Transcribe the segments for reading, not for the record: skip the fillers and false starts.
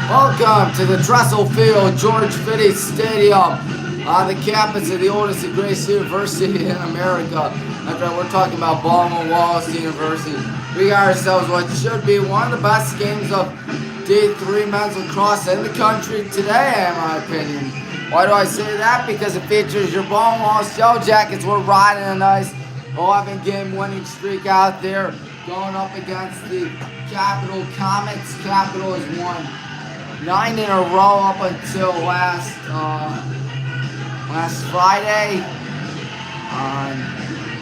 Welcome to the Dressel Field, George Fitty Stadium, the campus of the oldest and greatest university in America. That's right, we're talking about Baldwin, Wallace University. We got ourselves what should be one of the best games of D3 men's lacrosse in the country today, in my opinion. Why do I say that? Because it features your Baldwin Wallace Yellow Jackets. We're riding a nice 11-game winning streak out there, going up against the Capital Comets. Capital has won 9 in a row up until last Friday on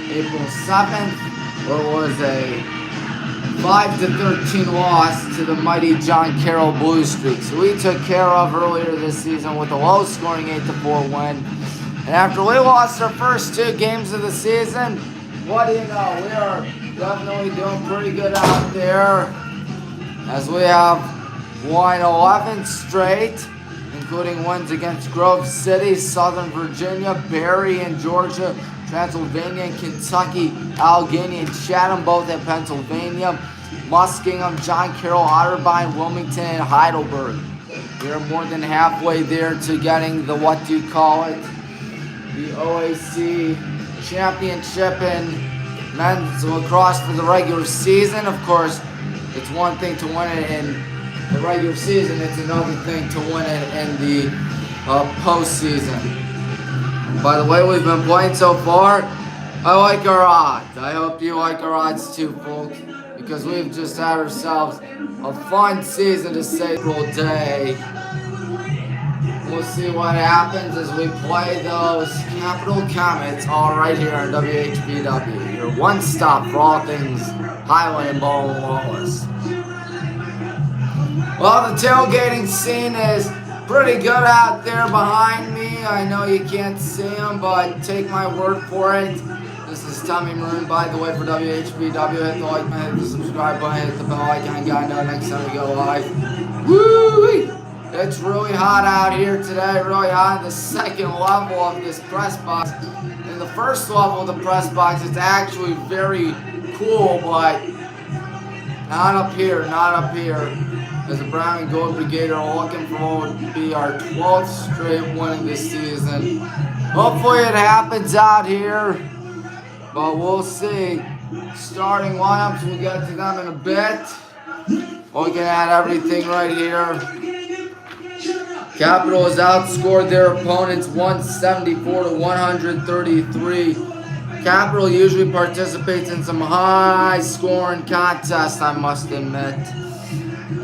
April 7th, where it was a 5-13 loss to the mighty John Carroll Blue Streaks, who we took care of earlier this season with a low-scoring 8-4 win. And after we lost our first 2 games of the season, what do you know? We are definitely doing pretty good out there, as we have won 11 straight, including wins against Grove City, Southern Virginia, Barry in Georgia, Transylvania and Kentucky, Allegheny and Chatham, both in Pennsylvania, Muskingum, John Carroll, Otterbein, Wilmington, and Heidelberg. We're more than halfway there to getting the the OAC championship in men's lacrosse for the regular season. Of course, it's one thing to win it in the regular season, it's another thing to win it in the postseason. By the way, we've been playing so far, I like our odds. I hope you like our odds too, folks, because we've just had ourselves a fun season to say April Day. We'll see what happens as we play those Capital Comets all right here on WHBW, your one stop for all things Highland and Baldwin Wallace. Well, the tailgating scene is pretty good out there behind me. I know you can't see them, but take my word for it. This is Tommy Maroon, by the way, for WHBW. Hit the like button, hit the subscribe button, hit the bell icon. Gotta know next time we go live. Woo-wee! It's really hot out here today, really hot in the second level of this press box. In the first level of the press box, it's actually very cool, but not up here, not up here. As the Brown and Gold Brigade are looking for what would be our 12th straight win this season. Hopefully it happens out here, but we'll see. Starting lineups, we'll get to them in a bit. Looking at everything right here. Capital has outscored their opponents 174 to 133. Capital usually participates in some high-scoring contests, I must admit.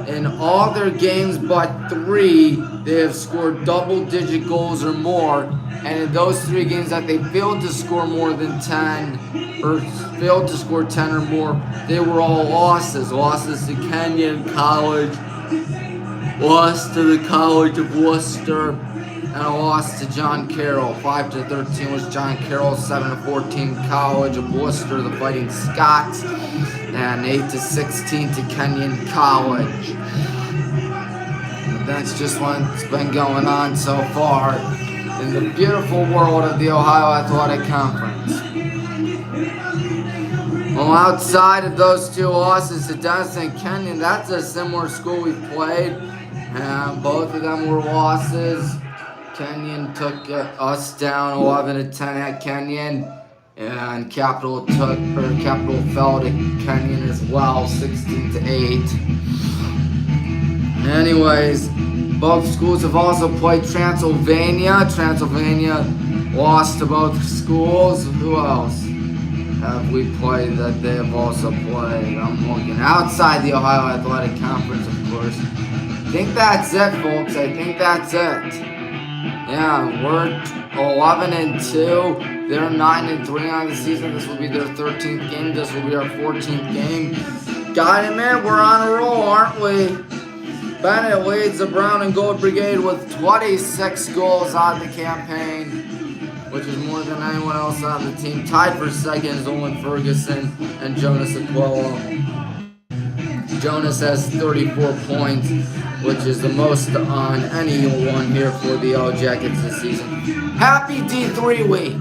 In all their games but 3, they have scored double-digit goals or more. And in those 3 games that they failed to score more than 10, or failed to score 10 or more, they were all losses. Losses to Kenyon College, loss to the College of Worcester, and a loss to John Carroll. 5-13 was John Carroll, 7-14 College of Worcester, the Fighting Scots, and 8-16 to Kenyon College. But that's just what's been going on so far in the beautiful world of the Ohio Athletic Conference. Well, outside of those 2 losses to Denison and Kenyon, that's a similar school we've played, and both of them were losses. Kenyon took us down 11-10 at Kenyon, and Capital fell to Kenyon as well, 16-8. Anyways, both schools have also played Transylvania. Transylvania lost to both schools. Who else have we played that they have also played? I'm looking outside the Ohio Athletic Conference, of course. I think that's it, folks. I think that's it. Yeah, we're 11-2. They're 9-3 on the season. This will be their 13th game. This will be our 14th game. Got it, man. We're on a roll, aren't we? Bennett leads the Brown and Gold Brigade with 26 goals on the campaign, which is more than anyone else on the team. Tied for second is Owen Ferguson and Jonas Aquillo. Jonas has 34 points, which is the most on anyone here for the Yellow Jackets this season. Happy D3 week!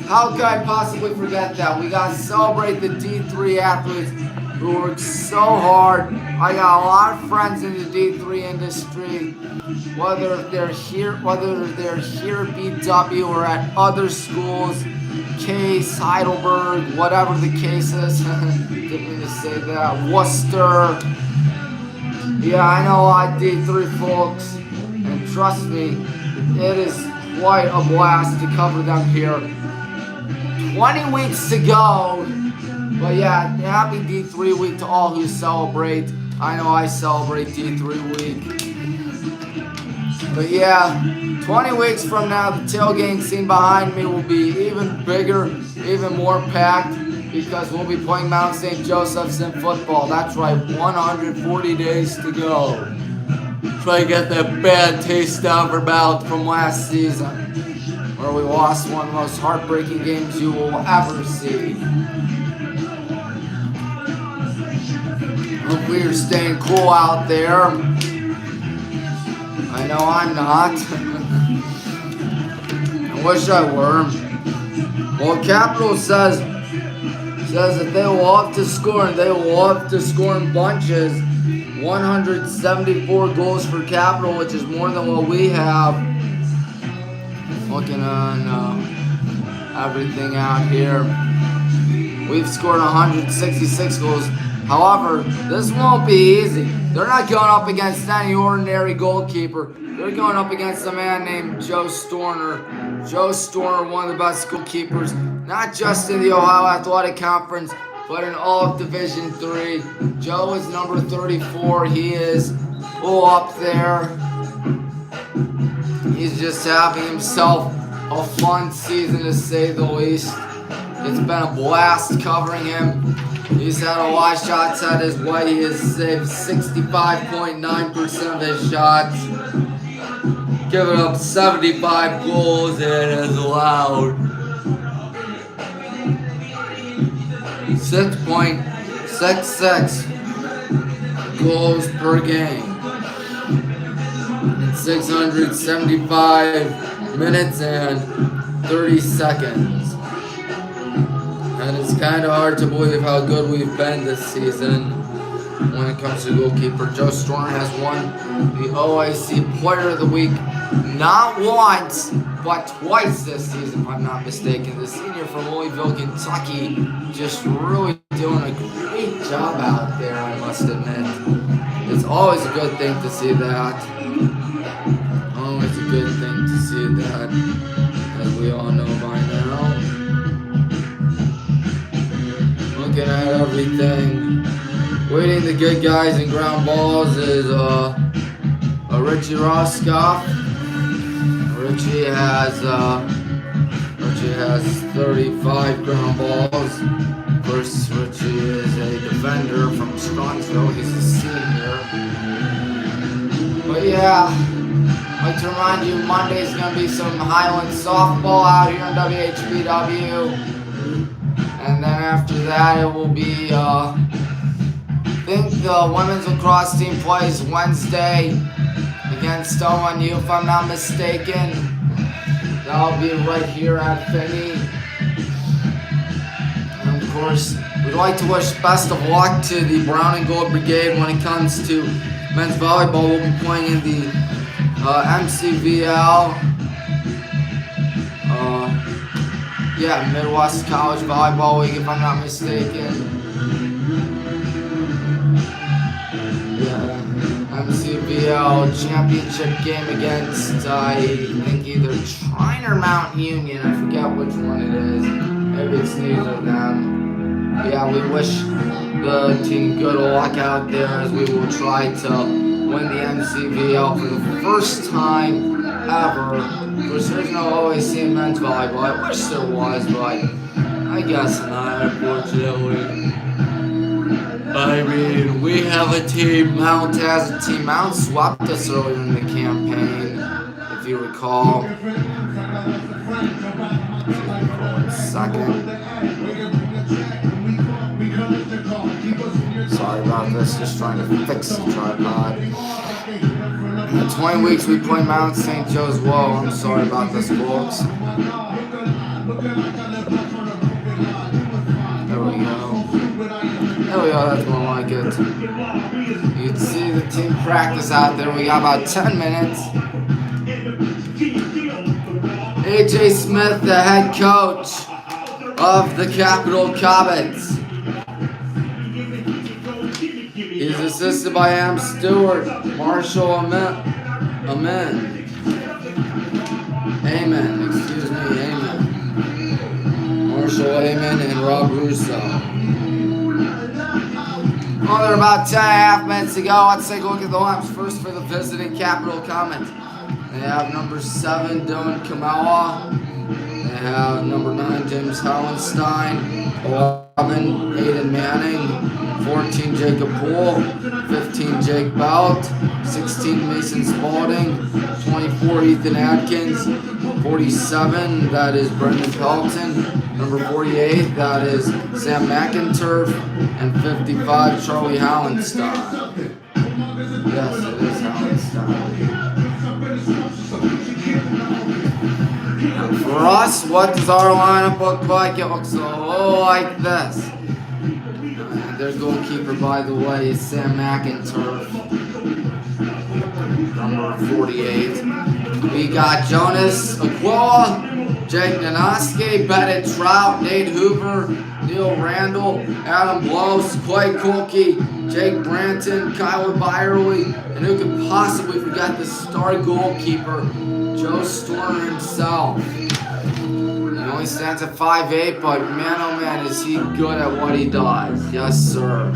How could I possibly forget that? We got to celebrate the D3 athletes who work so hard. I got a lot of friends in the D3 industry, whether they're here at BW or at other schools, Case, Heidelberg, whatever the case is. Didn't mean to say that. Worcester. Yeah, I know a lot of D3 folks, and trust me, it is quite a blast to cover them here. 20 weeks to go. But yeah, happy D3 week to all who celebrate. I know I celebrate D3 week. But yeah, 20 weeks from now, the tailgating scene behind me will be even bigger, even more packed, because we'll be playing Mount St. Joseph's in football. That's right, 140 days to go. Try to get that bad taste out of our mouth from last season, where we lost one of the most heartbreaking games you will ever see. Hope you're staying cool out there. I know I'm not. I wish I were. Well, Capital says that they love to score, and they love to score in bunches. 174 goals for Capital, which is more than what we have. Looking on everything out here, we've scored 166 goals. However, this won't be easy. They're not going up against any ordinary goalkeeper. They're going up against a man named Joe Storner. Joe Storner, one of the best goalkeepers, not just in the Ohio Athletic Conference, but in all of Division III. Joe is number 34. He is up there. He's just having himself a fun season, to say the least. It's been a blast covering him. He's had a lot of shots at his way. He has saved 65.9% of his shots, giving up 75 goals and has allowed 6.66 goals per game in 675 minutes and 30 seconds. And it's kind of hard to believe how good we've been this season when it comes to goalkeeper. Joe Storner has won the OIC Player of the Week not once, but twice this season, if I'm not mistaken. The senior from Louisville, Kentucky, just really doing a great job out there, I must admit. It's always a good thing to see that. Always a good thing to see that, as we all know by now. Looking at everything. Leading the good guys in ground balls is Richie Roscoff. Richie has 35 ground balls. Of course, Richie is a defender from Strongsville. He's a senior. But yeah, I'd like to remind you, Monday's going to be some Highland softball out here in WHBW. And then after that, it will be, I think the women's lacrosse team plays Wednesday against ONU, if I'm not mistaken. That'll be right here at Finney. And of course, we'd like to wish best of luck to the Brown and Gold Brigade when it comes to men's volleyball. We'll be playing in the MCVL. Midwest College Volleyball League, if I'm not mistaken. MCVL championship game against, I think, either Trine or Mount Union. I forget which one it is. Maybe it's neither of them. Yeah, we wish the team good luck out there, as we will try to win the MCVL for the first time ever. Of course, there's no OAC in men's volleyball. I wish there was, but I guess not, unfortunately. I mean, we have a team. Mount has a team. Mount swept us earlier in the campaign, if you recall. 1 second. Sorry about this, just trying to fix the tripod. In 20 weeks we play Mount St. Joe's. Whoa, I'm sorry about this, folks. There we go. There we yeah, that's more like it. You can see the team practice out there. We got about 10 minutes. AJ Smith, the head coach of the Capital Comets. He's assisted by Am Stewart, Marshall Amen, Marshall Amen, and Rob Russo. Well, there are about 10.5 minutes to go. Let's take a look at the lineups first for the visiting Capital Comets. They have number 7, Dylan Kamala. They have number 9, James Hallenstein. 11, Aiden Manning. 14, Jacob Poole. 15, Jake Belt. 16, Mason Spalding. 24, Ethan Atkins. 47, that is Brendan Pelton. Number 48, that is Sam McInturf. And 55, Charlie Hallenstein. Yes, it is Hallenstein. And for us, what does our lineup look like? It looks like this. And their goalkeeper, by the way, is Sam McInturf. Number 48. We got Jonas Aquila, Jake Nanoski, Bennett Trout, Nate Hoover, Neil Randall, Adam Blows, Clay Kulke, Jake Branton, Kyler Byerly, and who could possibly forget the star goalkeeper, Joe Stormer himself. He only stands at 5'8", but man oh man is he good at what he does. Yes sir.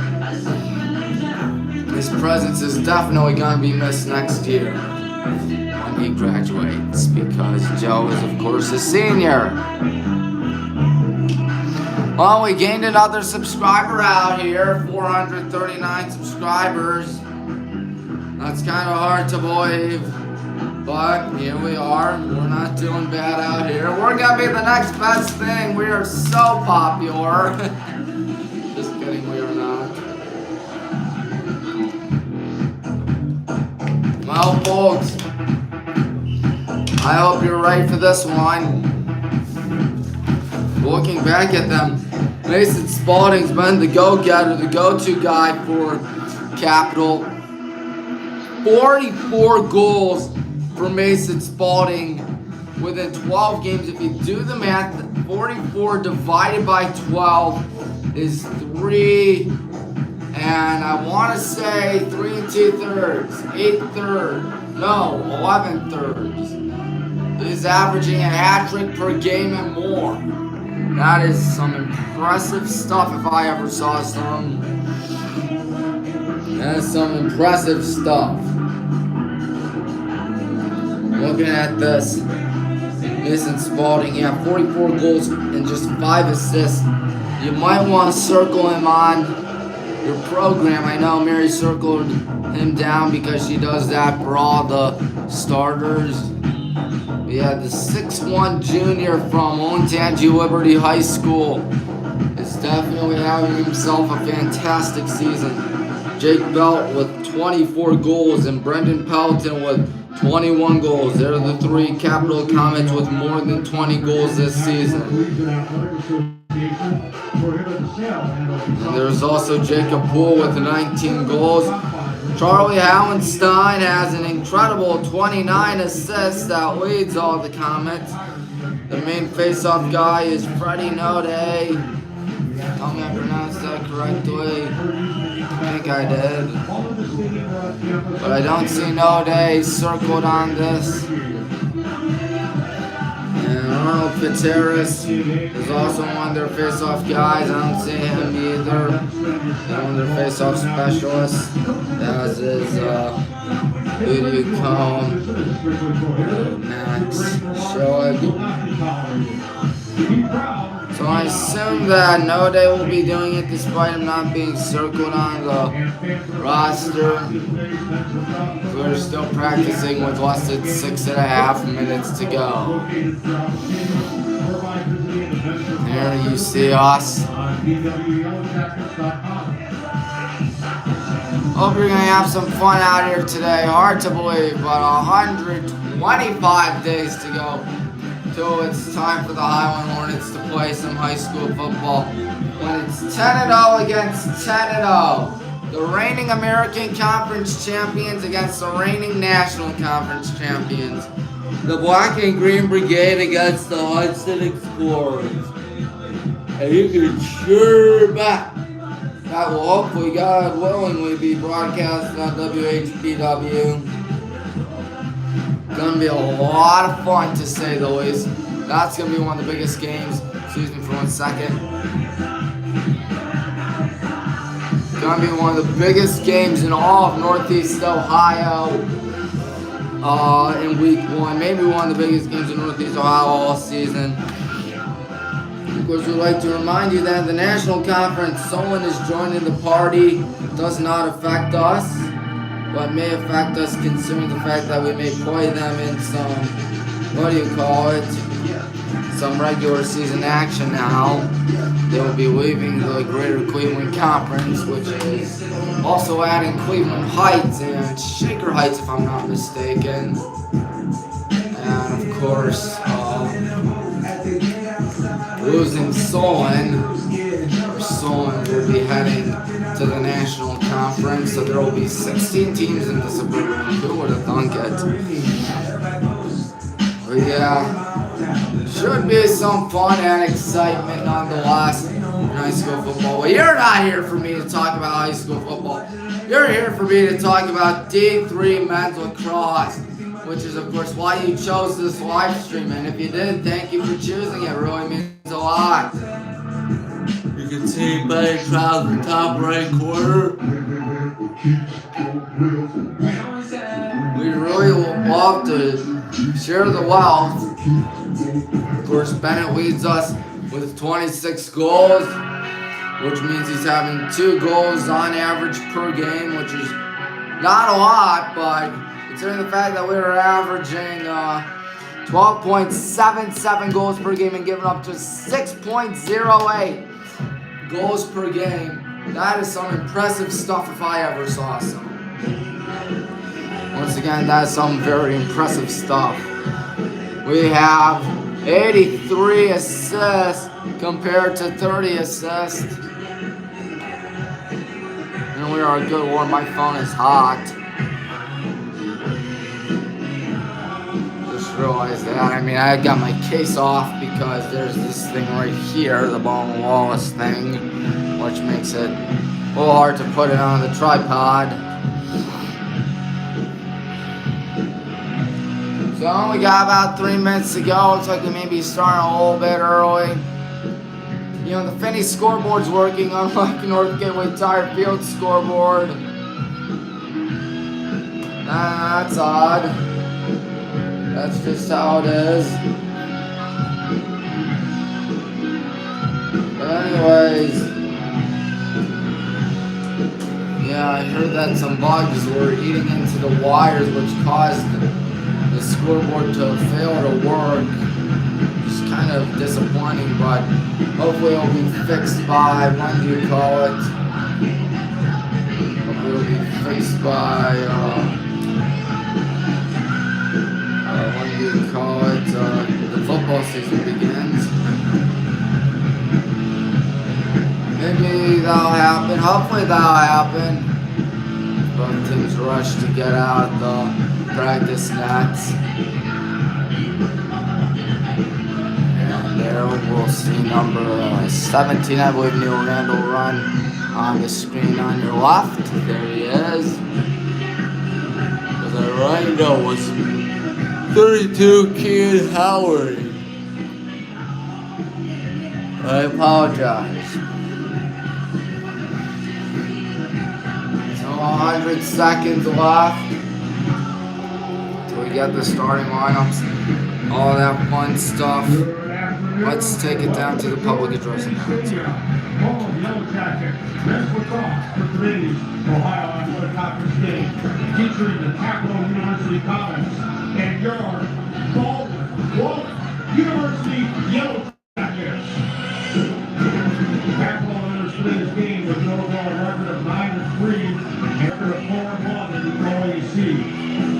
His presence is definitely going to be missed next year when he graduates, because Joe is of course a senior. Well, we gained another subscriber out here, 439 subscribers. That's kind of hard to believe, but here we are. We're not doing bad out here. We're going to be the next best thing. We are so popular. Just kidding, we are not. Well, folks, I hope you're ready for this one. Looking back at them, Mason Spalding's been the go-getter, the go-to guy for Capital. 44 goals for Mason Spalding within 12 games. If you do the math, 44 divided by 12 is 3, and I want to say 3 2/3, 11 thirds. He's averaging a hat trick per game and more. That is some impressive stuff if I ever saw some. That is some impressive stuff. Looking at this, Mason Spalding, yeah, 44 goals and just 5 assists. You might want to circle him on your program. I know Mary circled him down because she does that for all the starters. We had the 6'1" junior from Olentangy Liberty High School is definitely having himself a fantastic season. Jake Belt with 24 goals and Brendan Pelton with 21 goals. They're the 3 Capital Comets with more than 20 goals this season. And there's also Jacob Poole with 19 goals. Charlie Hallenstein has an incredible 29 assists that leads all the Comets. The main face-off guy is Freddie Node. Tell me I pronounced that correctly. I think I did. But I don't see Node circled on this. And Arnold Fitzharris is also one of their face-off guys. I don't see him either. One of their face-off specialists, as is Udu Cohn, Max Schoeg. So I assume that Node will be doing it despite him not being circled on the roster. We're still practicing with less than 6.5 minutes to go. There you see us. Hope you're going to have some fun out here today. Hard to believe, but 125 days to go till it's time for the Highland Hornets to play some high school football. When it's 10-0 against 10-0. The reigning American Conference champions against the reigning National Conference champions. The Black and Green Brigade against the Hudson Explorers. And you can sure bet that will hopefully, God willingly, be broadcast on WHBW. Gonna be a lot of fun, to say the least. That's gonna be one of the biggest games. Excuse me for 1 second. Gonna be one of the biggest games in all of Northeast Ohio in week 1. Maybe one of the biggest games in Northeast Ohio all season. Of course, we'd like to remind you that the National Conference, someone is joining the party. It does not affect us, but may affect us considering the fact that we may play them in some, some regular season action now. They will be leaving the Greater Cleveland Conference, which is also adding Cleveland Heights and Shaker Heights, if I'm not mistaken. And of course, losing Solon will be heading to the National Conference, so there will be 16 teams in the Suburban. Who would have thunk it? But yeah, should be some fun and excitement nonetheless in high school football. But you're not here for me to talk about high school football. You're here for me to talk about D3 men's lacrosse, which is of course why you chose this live stream. And if you did, thank you for choosing it. It really means a lot. You can see Buddy Trout in the top right corner. We really love to share the wealth. Of course, Bennett leads us with 26 goals, which means he's having 2 goals on average per game, which is not a lot, but considering the fact that we were averaging 12.77 goals per game and giving up to 6.08 goals per game, that is some impressive stuff if I ever saw some. Once again, that is some very impressive stuff. We have 83 assists compared to 30 assists. And we are a good war. My phone is hot. Just realized that. I mean, I got my case off because there's this thing right here, the Baldwin Wallace thing, which makes it a little hard to put it on the tripod. So we got about 3 minutes to go. Looks like we may be starting a little bit early. You know, the Finney scoreboard's working, unlike North Gateway Tire Field scoreboard. That's odd. That's just how it is. But anyways, yeah, I heard that some bugs were eating into the wires, which caused the scoreboard to fail to work. Just kind of disappointing, but hopefully it'll be fixed by, when do you call it? Hopefully it'll be fixed by, when do you call it? The football season begins. Maybe that'll happen. Hopefully that'll happen. Both teams rush to get out the practice nets. And there we'll see number 17, I believe, Neil Randall run on the screen on your left. There he is. Was I right? No, it was 32 Kean Howard. I apologize. 100 seconds left till we get the starting lineups, all that fun stuff. Let's take it down to the public address announcer. Ohio Athletic Conference game featuring the Capital University Comets and your Baldwin, Wallace University Yellow Jackets. Capital winners play this game with an overall record of 9-3 and a record of 4-1 in the OAC.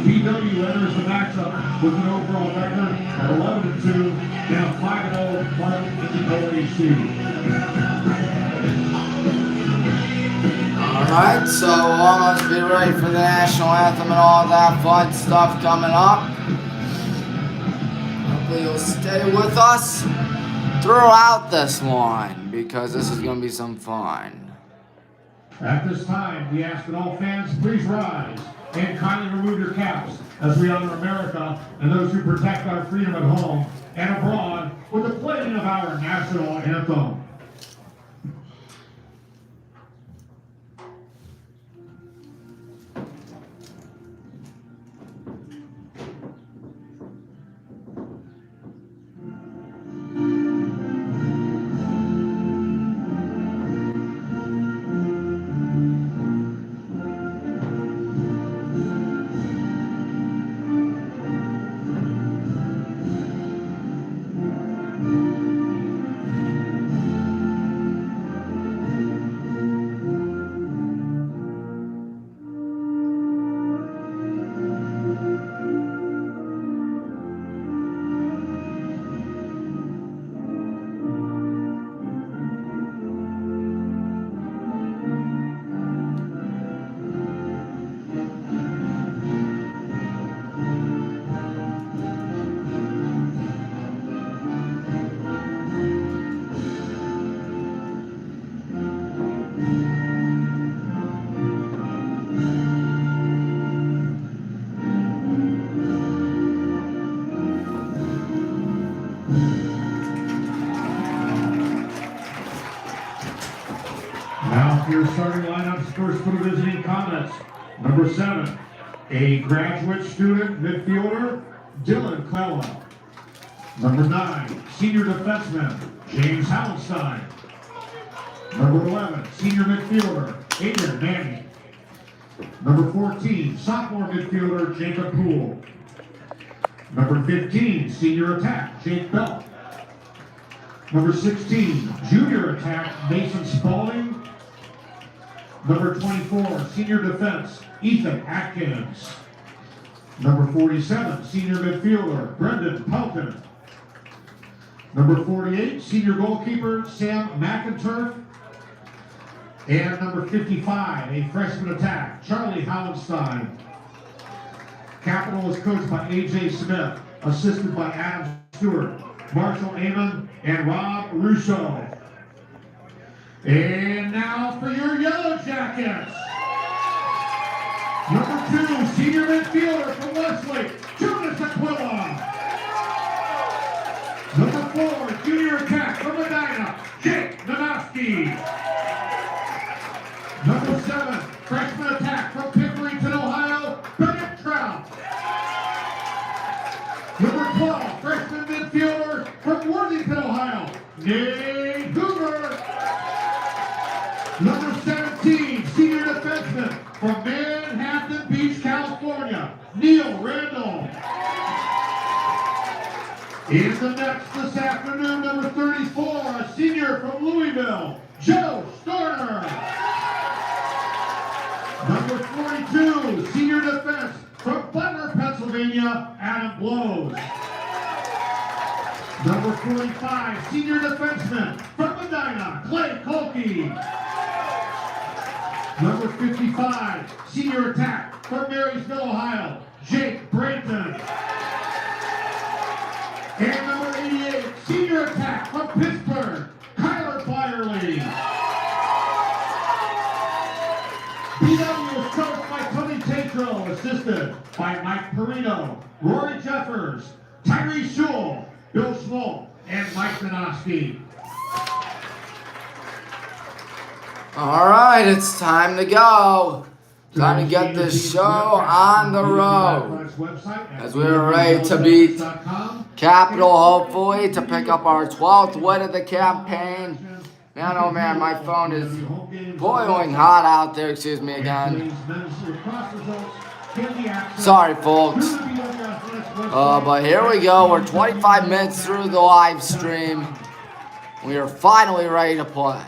BW enters the matchup with an overall record at 11-2, now 5-0, one in the OAC. Alright, so almost be ready for the national anthem and all that fun stuff coming up. Hopefully you'll stay with us throughout this one, because this is going to be some fun. At this time, we ask that all fans please rise and kindly remove your caps as we honor America and those who protect our freedom at home and abroad with the playing of our national anthem. Now your starting lineups first for the visiting Comets. Number 7, a graduate student midfielder, Dylan Clella. Number 9, senior defenseman, James Hallenstein. Number 11, senior midfielder, Aiden Manning. Number 14, sophomore midfielder, Jacob Poole. Number 15, senior attack, Jake Bell. Number 16, junior attack, Mason Spaulding. Number 24, senior defense, Ethan Atkins. Number 47, senior midfielder, Brendan Pelton. Number 48, senior goalkeeper, Sam McInturf. And number 55, a freshman attack, Charlie Hallenstein. Capital is coached by A.J. Smith, assisted by Adam Stewart, Marshall Amon, and Rob Russo. And now for your Yellow Jackets. Number 2, senior midfielder from Wesley, Jonas Aquila. Number 4, junior attack from Medina, Jake Namaski. Number 7, freshman attack from Pickerington, Ohio, Bennett Trout. Number 12, freshman midfielder from Worthington, Ohio, Nate Hoover. Number 17, senior defenseman from Manhattan Beach, California, Neil Randall. In the nets this afternoon, number 34, a senior from Louisville, Joe Storner. Number 42, senior defense from Butler, Pennsylvania, Adam Blows. Number 45, senior defenseman from Medina, Clay Kolke. Number 55, senior attack from Marysville, Ohio, Jake Branton. And number 88, senior attack from Pittsburgh, Kyler Byerly. BW is coached by Tony Tatro, assisted by Mike Perino, Rory Jeffers, Tyree Schul, Bill Schmoll, and Mike Minoski. All right, it's time to go. Time to get this show on the road, as we are ready to beat Capital, hopefully, to pick up our 12th win of the campaign. Man, oh man, my phone is boiling hot out there. Excuse me again. Sorry, folks. But here we go. We're 25 minutes through the live stream. We are finally ready to play.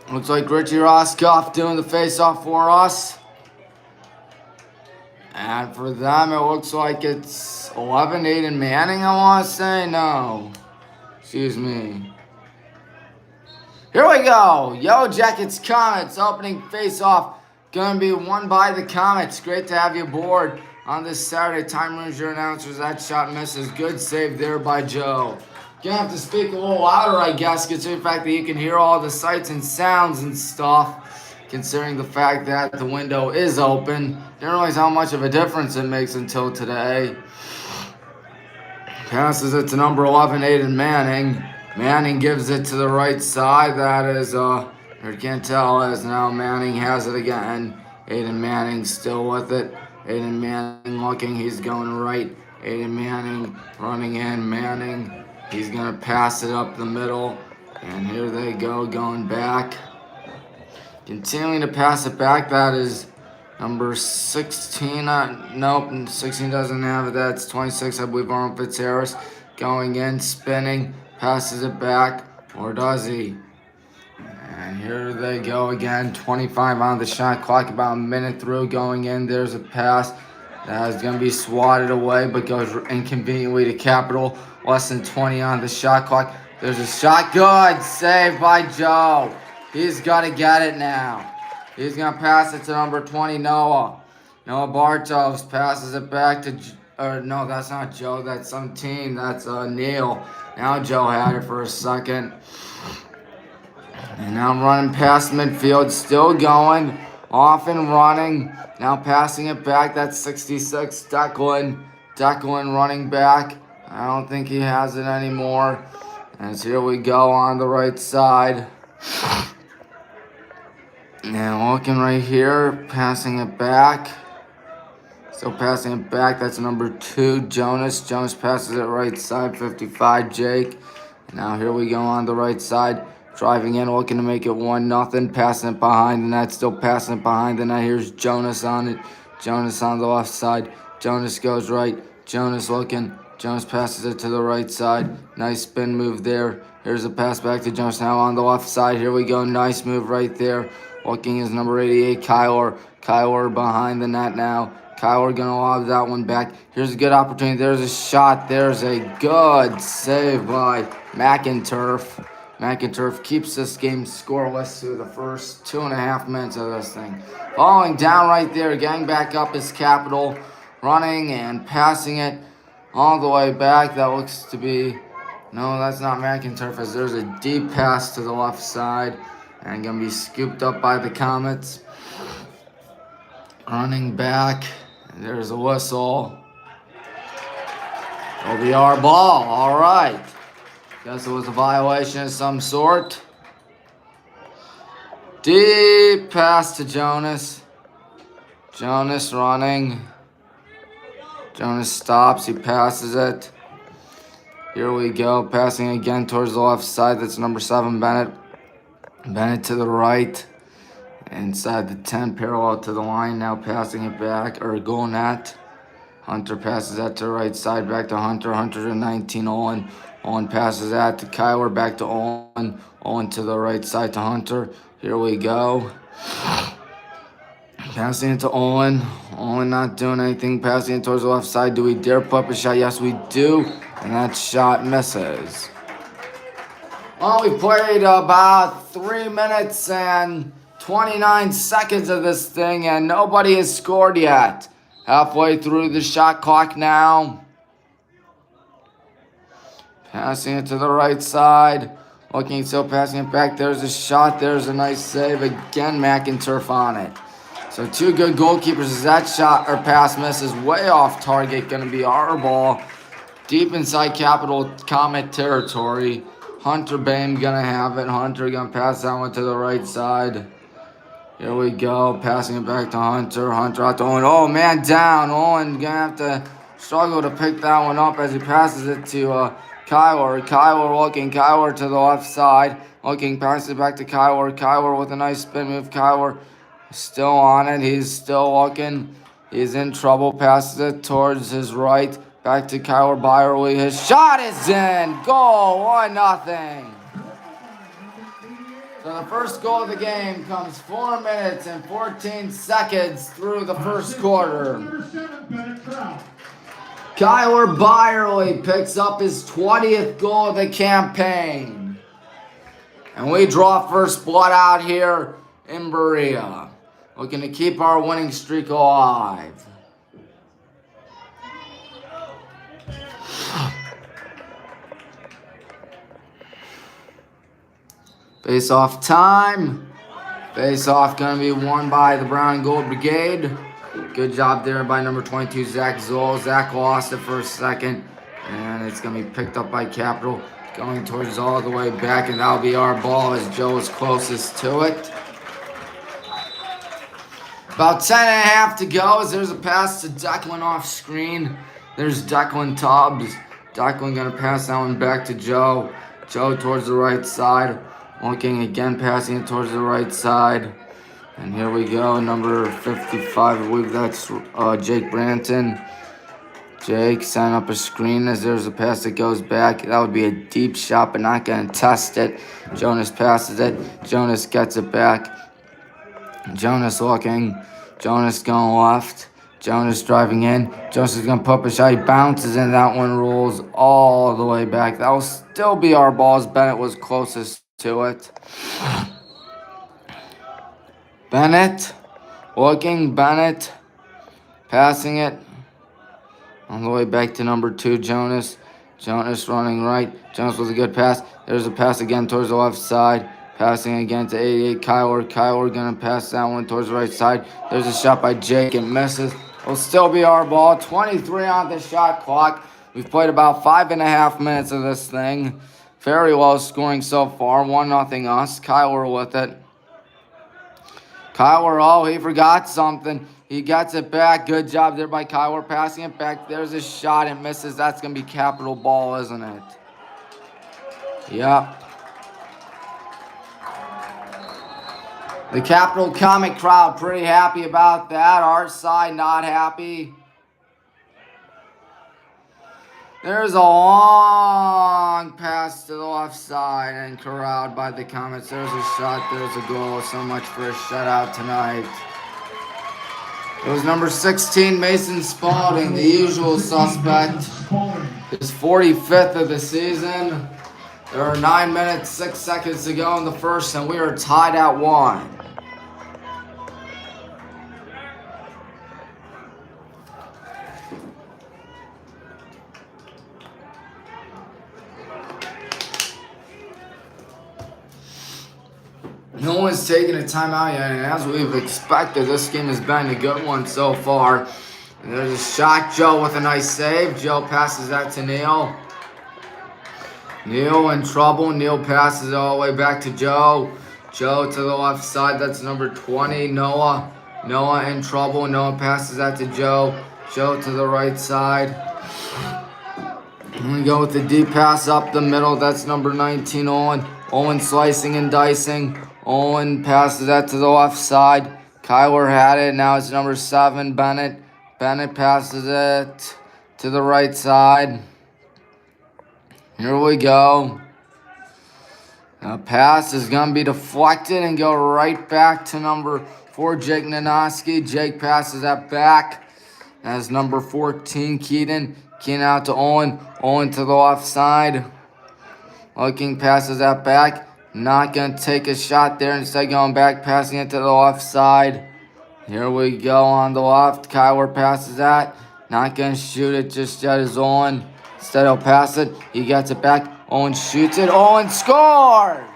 Looks like Richie Roscoff doing the face-off for us. And for them, it looks like it's 11 Aiden Manning, I want to say. No. Excuse me. Here we go. Yellow Jackets Comets opening face-off. Going to be won by the Comets. Great to have you aboard on this Saturday. Time Runes, your announcers. That shot misses. Good save there by Joe. Gonna have to speak a little louder, I guess, considering the fact that you can hear all the sights and sounds and stuff. Considering the fact that the window is open. Didn't realize how much of a difference it makes until today. Passes it to number 11, Aiden Manning. Manning gives it to the right side. That is, you can't tell as now Manning has it again. Aiden Manning still with it. Aiden Manning looking, he's going right. Aiden Manning running in, Manning. He's going to pass it up the middle. And here they go, going back. Continuing to pass it back. That is number 16. Nope, 16 doesn't have it. That's 26, I believe, Arnold Fitzharris. Going in, spinning, passes it back. Or does he? And here they go again. 25 on the shot clock. About a minute through, going in. There's a pass. That is going to be swatted away, but goes inconveniently to Capital. Less than 20 on the shot clock. There's a shot. Good save by Joe. He's got to get it now. He's going to pass it to number 20, Noah. Noah Bartos passes it back to... no, that's not Joe. That's 17. That's Neil. Now Joe had it for a second. And now running past midfield. Still going. Off and running. Now passing it back. That's 66. Declan. Declan running back. I don't think he has it anymore. As here we go on the right side. And looking right here. Passing it back. Still passing it back. That's number 2, Jonas. Jonas passes it right side. 55, Jake. And now here we go on the right side. Driving in, looking to make it 1-0. Passing it behind the net. Still passing it behind the net. Here's Jonas on it. Jonas on the left side. Jonas goes right. Jonas looking. Jonas passes it to the right side. Nice spin move there. Here's a pass back to Jonas now on the left side. Here we go. Nice move right there. Looking is number 88, Kyler. Kyler behind the net now. Kyler going to lob that one back. Here's a good opportunity. There's a shot. There's a good save by McInturf. McInturf keeps this game scoreless through the first 2.5 minutes of this thing. Falling down right there. Getting back up is Capital. Running and passing it all the way back. That looks to be... No, that's not McInturf, as there's a deep pass to the left side. And going to be scooped up by the Comets. Running back. There's a whistle. It'll be our ball. All right. Guess it was a violation of some sort. Deep pass to Jonas. Jonas running. Jonas stops. He passes it. Here we go. Passing again towards the left side. That's number 7, Bennett. Bennett to the right. Inside the 10, parallel to the line. Now passing it back, or goal net. Hunter passes that to the right side, back to Hunter. Hunter to 19, Owen. Owen passes that to Kyler, back to Owen. Owen to the right side to Hunter. Here we go. Passing it to Owen. Owen not doing anything. Passing it towards the left side. Do we dare put up a shot? Yes, we do. And that shot misses. Well, we played about 3 minutes and 29 seconds of this thing, and nobody has scored yet. Halfway through the shot clock now. Passing it to the right side. Looking, still passing it back. There's a shot. There's a nice save. Again, McInturf on it. So 2 good goalkeepers as that shot or pass misses way off target. Going to be our ball. Deep inside Capital Comet territory. Hunter Bame going to have it. Hunter going to pass that one to the right side. Here we go. Passing it back to Hunter. Hunter out to Owen. Oh, man, down. Owen going to have to struggle to pick that one up as he passes it to Kyler. Kyler looking. Kyler to the left side. Looking. Passes it back to Kyler. Kyler with a nice spin move. Kyler still on it. He's still looking. He's in trouble. Passes it towards his right. Back to Kyler Byerly. His shot is in. Goal. 1-0. So the first goal of the game comes 4 minutes and 14 seconds through the first quarter. Kyler Byerly picks up his 20th goal of the campaign. And we draw first blood out here in Berea. Looking to keep our winning streak alive. Face-off time. Face-off going to be won by the Brown and Gold Brigade. Good job there by number 22, Zach Zoll. Zach lost it for a second. And it's going to be picked up by Capital. Going towards all the way back. And that'll be our ball as Joe is closest to it. About 10.5 to go as there's a pass to Declan off screen. There's Declan Tubbs. Declan going to pass that one back to Joe. Joe towards the right side. Looking again, passing it towards the right side. And here we go, number 55, I believe that's Jake Branton. Jake setting up a screen as there's a pass that goes back. That would be a deep shot, but not going to test it. Jonas passes it. Jonas gets it back. Jonas looking. Jonas going left. Jonas driving in. Jonas is going to put up a shot. He bounces in. That one rolls all the way back. That will still be our ball as Bennett was closest to it. Bennett looking. Bennett passing it on the way back to number 2, Jonas. Jonas running right. Jonas with a good pass. There's a pass again towards the left side. Passing again to 88, Kyler. Kyler going to pass that one towards the right side. There's a shot by Jake. It misses. It'll still be our ball. 23 on the shot clock. We've played about 5.5 minutes of this thing. Very low scoring so far. 1-0 us. Kyler with it. Kyler, oh, he forgot something. He gets it back. Good job there by Kyler. Passing it back. There's a shot. It misses. That's going to be Capital ball, isn't it? Yep. The Capital Comet crowd pretty happy about that. Our side not happy. There's a long pass to the left side and corralled by the Comets. There's a shot. There's a goal. So much for a shutout tonight. It was number 16, Mason Spalding, the usual suspect. His 45th of the season. There are 9 minutes, 6 seconds to go in the first, and we are tied at 1. No one's taking a timeout yet, and as we've expected, this game has been a good one so far. And there's a shot. Joe with a nice save. Joe passes that to Neil. Neil in trouble. Neil passes it all the way back to Joe. Joe to the left side. That's number 20, Noah. Noah in trouble. Noah passes that to Joe. Joe to the right side. And we go with the deep pass up the middle. That's number 19, Owen. Owen slicing and dicing. Owen passes that to the left side. Kyler had it. Now it's number 7, Bennett. Bennett passes it to the right side. Here we go. The pass is going to be deflected and go right back to number 4, Jake Nanoski. Jake passes that back. That's number 14, Keaton. Keaton out to Owen. Owen to the left side. Looking, passes that back. Not going to take a shot there. Instead going back, passing it to the left side. Here we go on the left. Kyler passes that. Not going to shoot it just yet as Owen. Instead he'll pass it. He gets it back. Owen shoots it. Owen scores!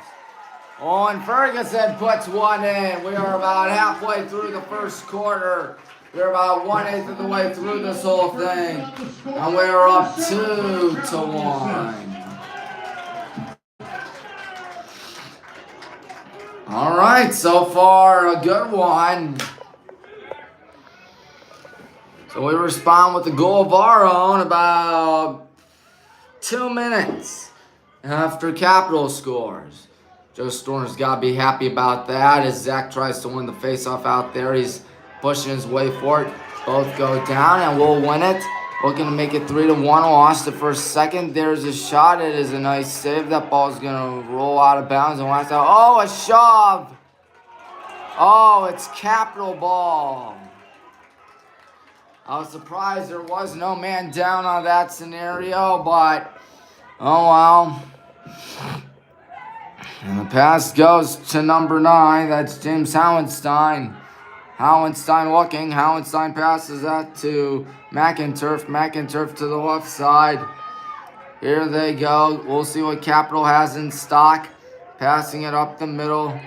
Owen Ferguson puts one in. We are about halfway through the first quarter. We're about 1/8 of the way through this whole thing. And we're up 2-1. All right, so far a good one. So we respond with a goal of our own about 2 minutes after Capital scores. Joe Storm's got to be happy about that as Zach tries to win the faceoff out there. He's pushing his way for it. Both go down and we'll win it. Looking to make it 3-1. Lost it for a second. There's a shot. It is a nice save. That ball's going to roll out of bounds. And watch out. Oh, a shove. Oh, it's capital ball. I was surprised there was no man down on that scenario, but oh well. And the pass goes to number 9. That's James Howenstein. Howenstein looking. Howenstein passes that to McInturf. McInturf to the left side. Here they go. We'll see what Capital has in stock. Passing it up the middle.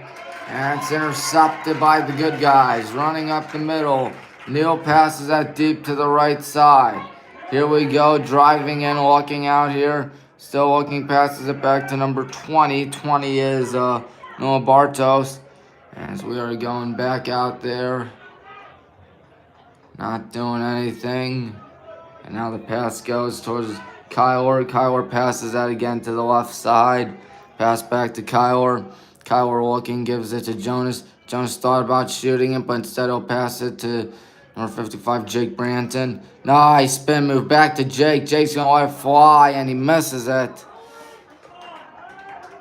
And it's intercepted by the good guys. Running up the middle. Neal passes that deep to the right side. Here we go. Driving in, looking out here. Still looking, passes it back to number 20. 20 is Noah Bartos. As we are going back out there. Not doing anything. And now the pass goes towards Kyler. Kyler passes that again to the left side. Pass back to Kyler. Kyler looking, gives it to Jonas. Jonas thought about shooting it, but instead he'll pass it to number 55, Jake Branton. Nice spin move back to Jake. Jake's going to let it fly, and he misses it.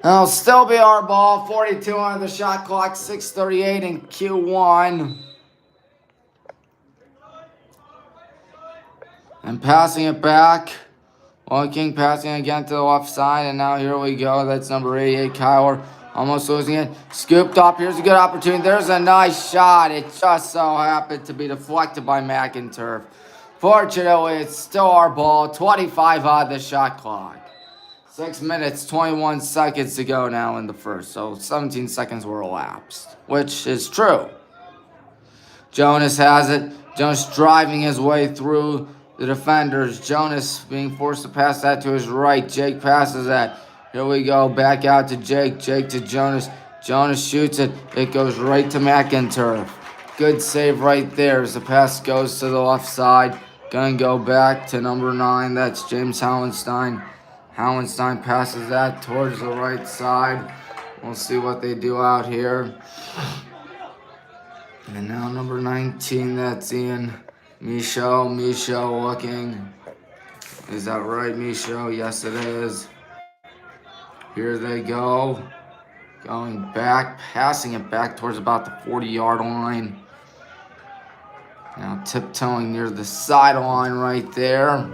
It'll still be our ball. 42 on the shot clock. 6:38 in Q1. And passing it back. Looking, passing again to the left side. And now here we go. That's number 88, Kyler. Almost losing it. Scooped up. Here's a good opportunity. There's a nice shot. It just so happened to be deflected by McInturf. Fortunately, it's still our ball. 25 on the shot clock. 6 minutes, 21 seconds to go now in the first. So 17 seconds were elapsed, which is true. Jonas has it. Jonas driving his way through the defenders. Jonas being forced to pass that to his right. Jake passes that. Here we go. Back out to Jake. Jake to Jonas. Jonas shoots it. It goes right to McInturf. Good save right there as the pass goes to the left side. Gonna go back to number 9. That's James Howenstein. Howenstein passes that towards the right side. We'll see what they do out here. And now number 19, that's Ian Michaud. Michaud looking. Is that right, Michaud? Yes, it is. Here they go. Going back, passing it back towards about the 40-yard line. Now tiptoeing near the sideline right there.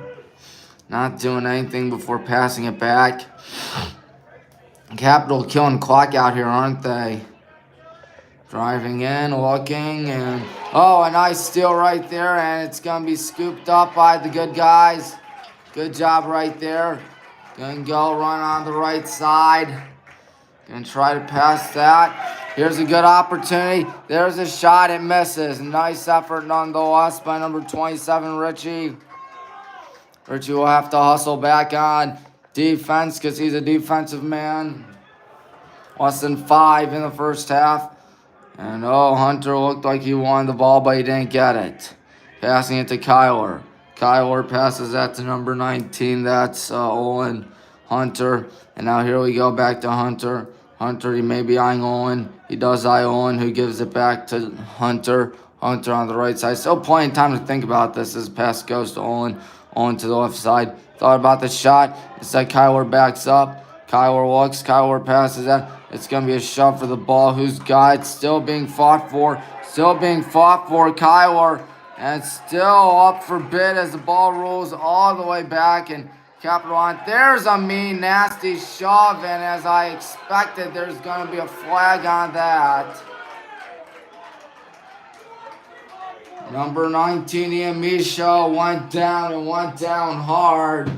Not doing anything before passing it back. Capital killing clock out here, aren't they? Driving in, looking, and oh, a nice steal right there, and it's going to be scooped up by the good guys. Good job right there. Gonna go run on the right side. Gonna try to pass that. Here's a good opportunity. There's a shot. It misses. Nice effort nonetheless by number 27, Richie. Richie will have to hustle back on defense because he's a defensive man. Less than 5 in the first half. And oh, Hunter looked like he wanted the ball, but he didn't get it. Passing it to Kyler. Kyler passes that to number 19. That's Olin Hunter. And now here we go back to Hunter. Hunter, he may be eyeing Olin. He does eye Olin, who gives it back to Hunter. Hunter on the right side. Still plenty of time to think about this as the pass goes to Olin. Olin to the left side. Thought about the shot. Instead, Kyler backs up. Kyler looks. Kyler passes that. It's going to be a shove for the ball. Who's got it? Still being fought for. Still being fought for. Kyler. And still up for bid as the ball rolls all the way back. And Capital on. There's a mean, nasty shove. And as I expected, there's going to be a flag on that. Number 19, Ian Michaud, went down and went down hard.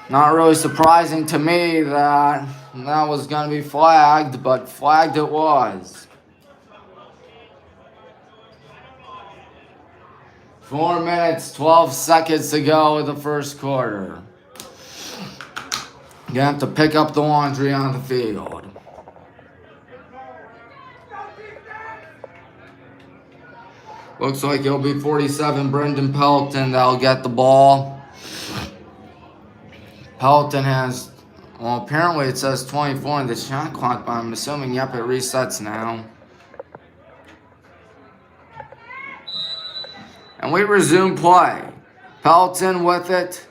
Not really surprising to me that was going to be flagged, but flagged it was. 4 minutes, 12 seconds to go in the first quarter. You have to pick up the laundry on the field. Looks like it'll be 47, Brendan Pelton, that'll get the ball. Pelton has, well, apparently it says 24 in the shot clock, but I'm assuming, yep, it resets now. And we resume play. Pelton with it.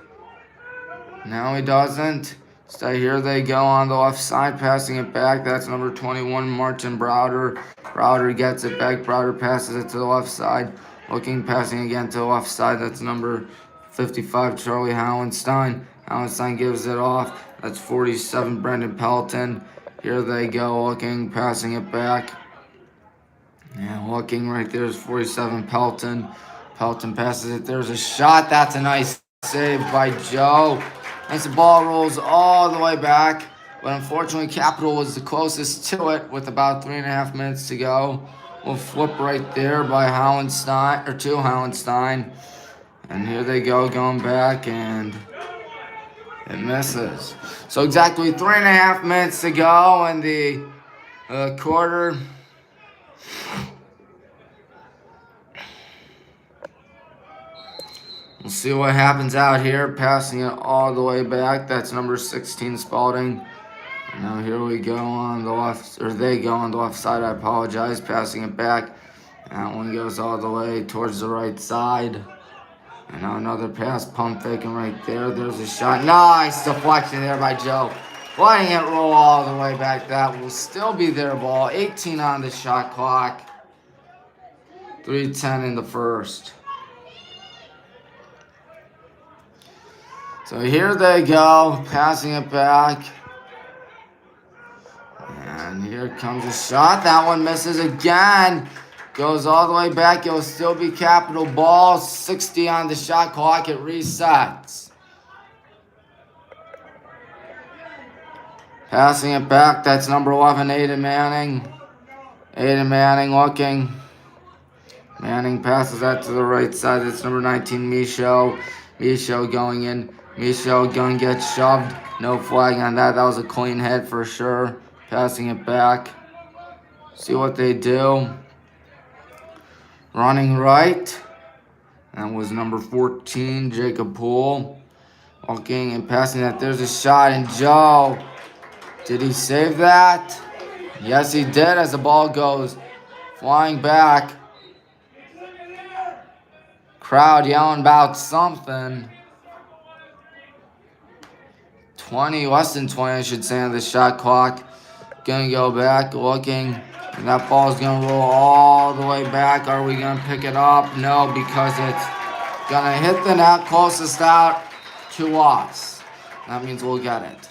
Now he doesn't. So here they go on the left side, passing it back. That's number 21, Martin Browder. Browder gets it back. Browder passes it to the left side. Looking, passing again to the left side. That's number 55, Charlie Hallenstein. Hallenstein gives it off. That's 47, Brendan Pelton. Here they go, looking, passing it back. Yeah, looking right there is 47, Pelton. Pelton passes it. There's a shot. That's a nice save by Joe. As the ball rolls all the way back. But unfortunately, Capital was the closest to it with about 3.5 minutes to go. We'll flip right there by Hallenstein, or to Hallenstein. And here they go, going back, and it misses. So exactly 3.5 minutes to go in the quarter. We'll see what happens out here. Passing it all the way back. That's number 16, Spalding. And now here we go on the left, or they go on the left side. I apologize. Passing it back. And that one goes all the way towards the right side. And now another pass, pump faking right there. There's a shot. Nice deflection there by Joe. Letting it roll all the way back. That will still be their ball. 18 on the shot clock. 3:10 in the first. So here they go, passing it back. And here comes a shot. That one misses again. Goes all the way back. It will still be Capital ball. 60 on the shot clock. It resets. Passing it back. That's number 11, Aiden Manning. Aiden Manning looking. Manning passes that to the right side. That's number 19, Micho. Micho going in. Micho going to get shoved. No flag on that. That was a clean hit for sure. Passing it back. See what they do. Running right. That was number 14, Jacob Poole. Walking and passing that. There's a shot. And Joe, did he save that? Yes, he did as the ball goes flying back. Crowd yelling about something. 20, less than 20, I should say, on the shot clock. Gonna go back, looking. And that ball's gonna roll all the way back. Are we gonna pick it up? No, because it's gonna hit the net closest out to us. That means we'll get it.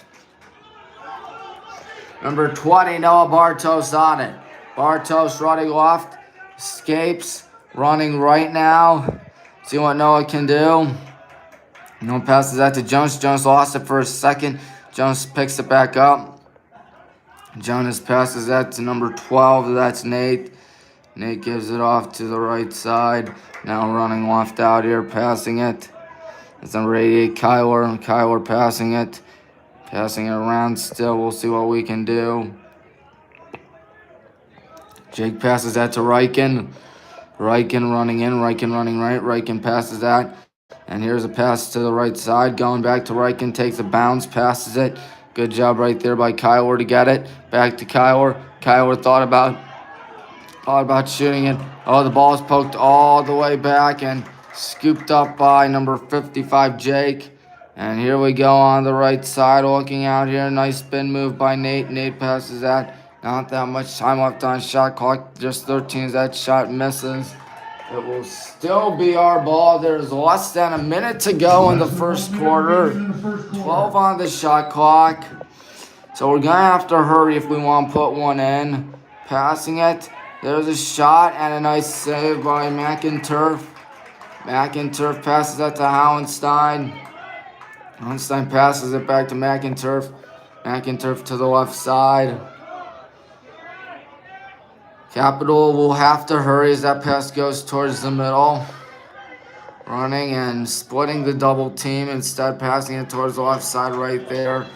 Number 20, Noah Bartos on it. Bartos running left, escapes, running right now. See what Noah can do. Noah passes that to Jones. Jones lost it for a second. Jones picks it back up. Jonas passes that to number 12. That's Nate. Nate gives it off to the right side. Now running left out here, passing it. It's number 88, Kyler. Kyler passing it. Passing it around still. We'll see what we can do. Jake passes that to Riken. Riken running in. Riken running right. Riken passes that. And here's a pass to the right side. Going back to Riken. Takes a bounce. Passes it. Good job right there by Kyler to get it. Back to Kyler. Kyler thought about shooting it. Oh, the ball is poked all the way back and scooped up by number 55, Jake. And here we go on the right side, looking out here. Nice spin move by Nate. Nate passes that. Not that much time left on shot clock. Just 13 as that shot misses. It will still be our ball. There's less than a minute to go in the first quarter. 12 on the shot clock. So we're going to have to hurry if we want to put one in. Passing it. There's a shot and a nice save by McInturf. McInturf passes that to Hallenstein. Hallenstein passes it back to McInturf. McInturf to the left side. Capital will have to hurry as that pass goes towards the middle. Running and splitting the double team. Instead, passing it towards the left side right there.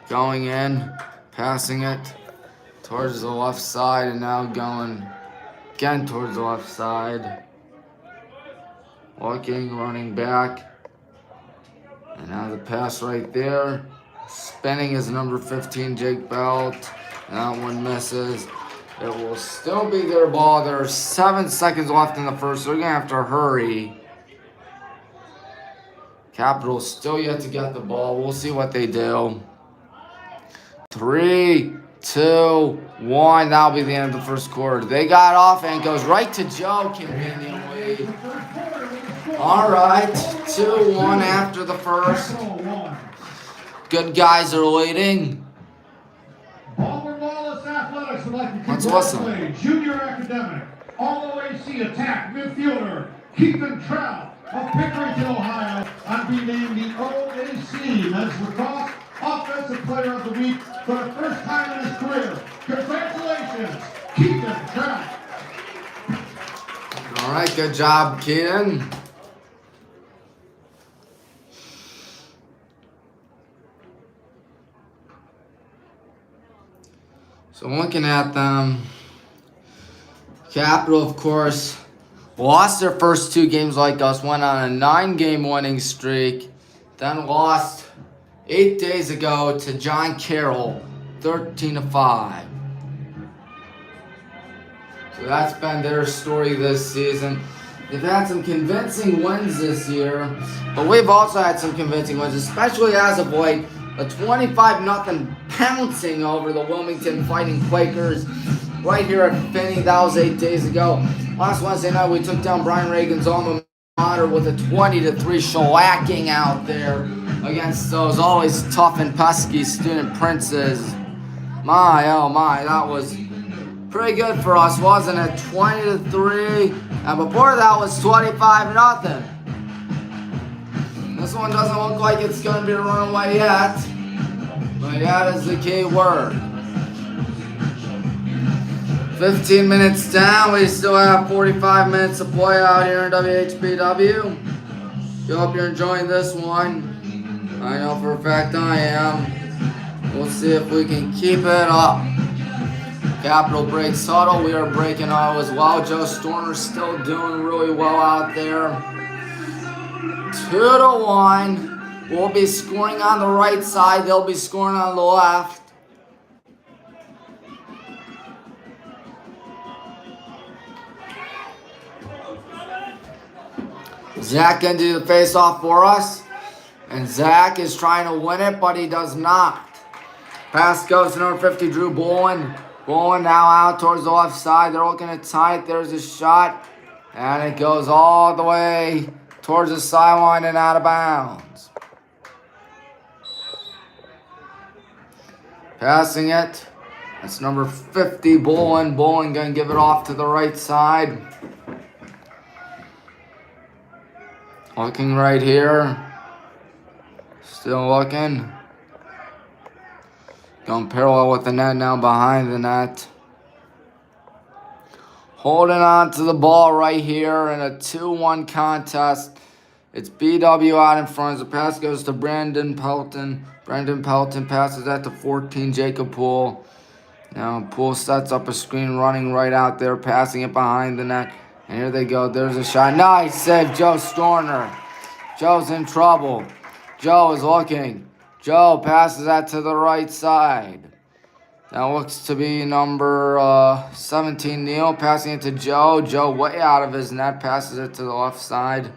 Going in. Passing it towards the left side. And now going again towards the left side. Walking, running back. And now the pass right there. Spinning is number 15, Jake Belt. And that one misses. It will still be their ball. There are 7 seconds left in the first, so we're going to have to hurry. Capital still yet to get the ball. We'll see what they do. 3, 2, 1. That'll be the end of the first quarter. They got off and goes right to Joe conveniently. All right, 2-1 after the first. Good guys are leading. Baldwin Wallace Athletics would like to Let's congratulate listen. junior academic, all-OAC attack midfielder, Keithan Trout of Pickerington, Ohio, on being named the OAC Men's Lacrosse Offensive Player of the Week for the first time in his career. Congratulations, Keithan Trout. All right, good job, Keaton. So looking at them, Capital, of course, lost their first 2 games like us, went on a 9-game winning streak, then lost 8 days ago to John Carroll, 13-5. So that's been their story this season. They've had some convincing wins this year, but we've also had some convincing wins, especially as of late. A 25-0 pouncing over the Wilmington Fighting Quakers right here at Finney. That was 8 days ago. Last Wednesday night, we took down Brian Reagan's alma mater with a 20-3 shellacking out there against those always tough and pesky Student Princes. My, oh my, that was pretty good for us, wasn't it? 20-3, and before that was 25-0. This one doesn't look like it's going to be a runaway yet, but that is the key word. 15 minutes down, we still have 45 minutes to play out here in WHBW. I hope you're enjoying this one. I know for a fact I am. We'll see if we can keep it up. Capital breaks huddle. We are breaking huddle as well. Joe Storner's still doing really well out there. 2-1. We'll be scoring on the right side. They'll be scoring on the left. Zach can do the face-off for us. And Zach is trying to win it, but he does not. Pass goes to number 50, Drew Baldwin. Baldwin now out towards the left side. They're looking at tight. There's a shot. And it goes all the way towards the sideline and out of bounds. Passing it. That's number 50, Baldwin. Baldwin going to give it off to the right side. Looking right here. Still looking. Going parallel with the net now, behind the net. Holding on to the ball right here in a 2-1 contest. It's BW out in front as the pass goes to Brandon Pelton. Brandon Pelton passes that to 14, Jacob Poole. Now Poole sets up a screen, running right out there, passing it behind the net. And here they go. There's a shot. Nice save, Joe Storner. Joe's in trouble. Joe is looking. Joe passes that to the right side. That looks to be number 17, Neal, passing it to Joe. Joe way out of his net, passes it to the left side.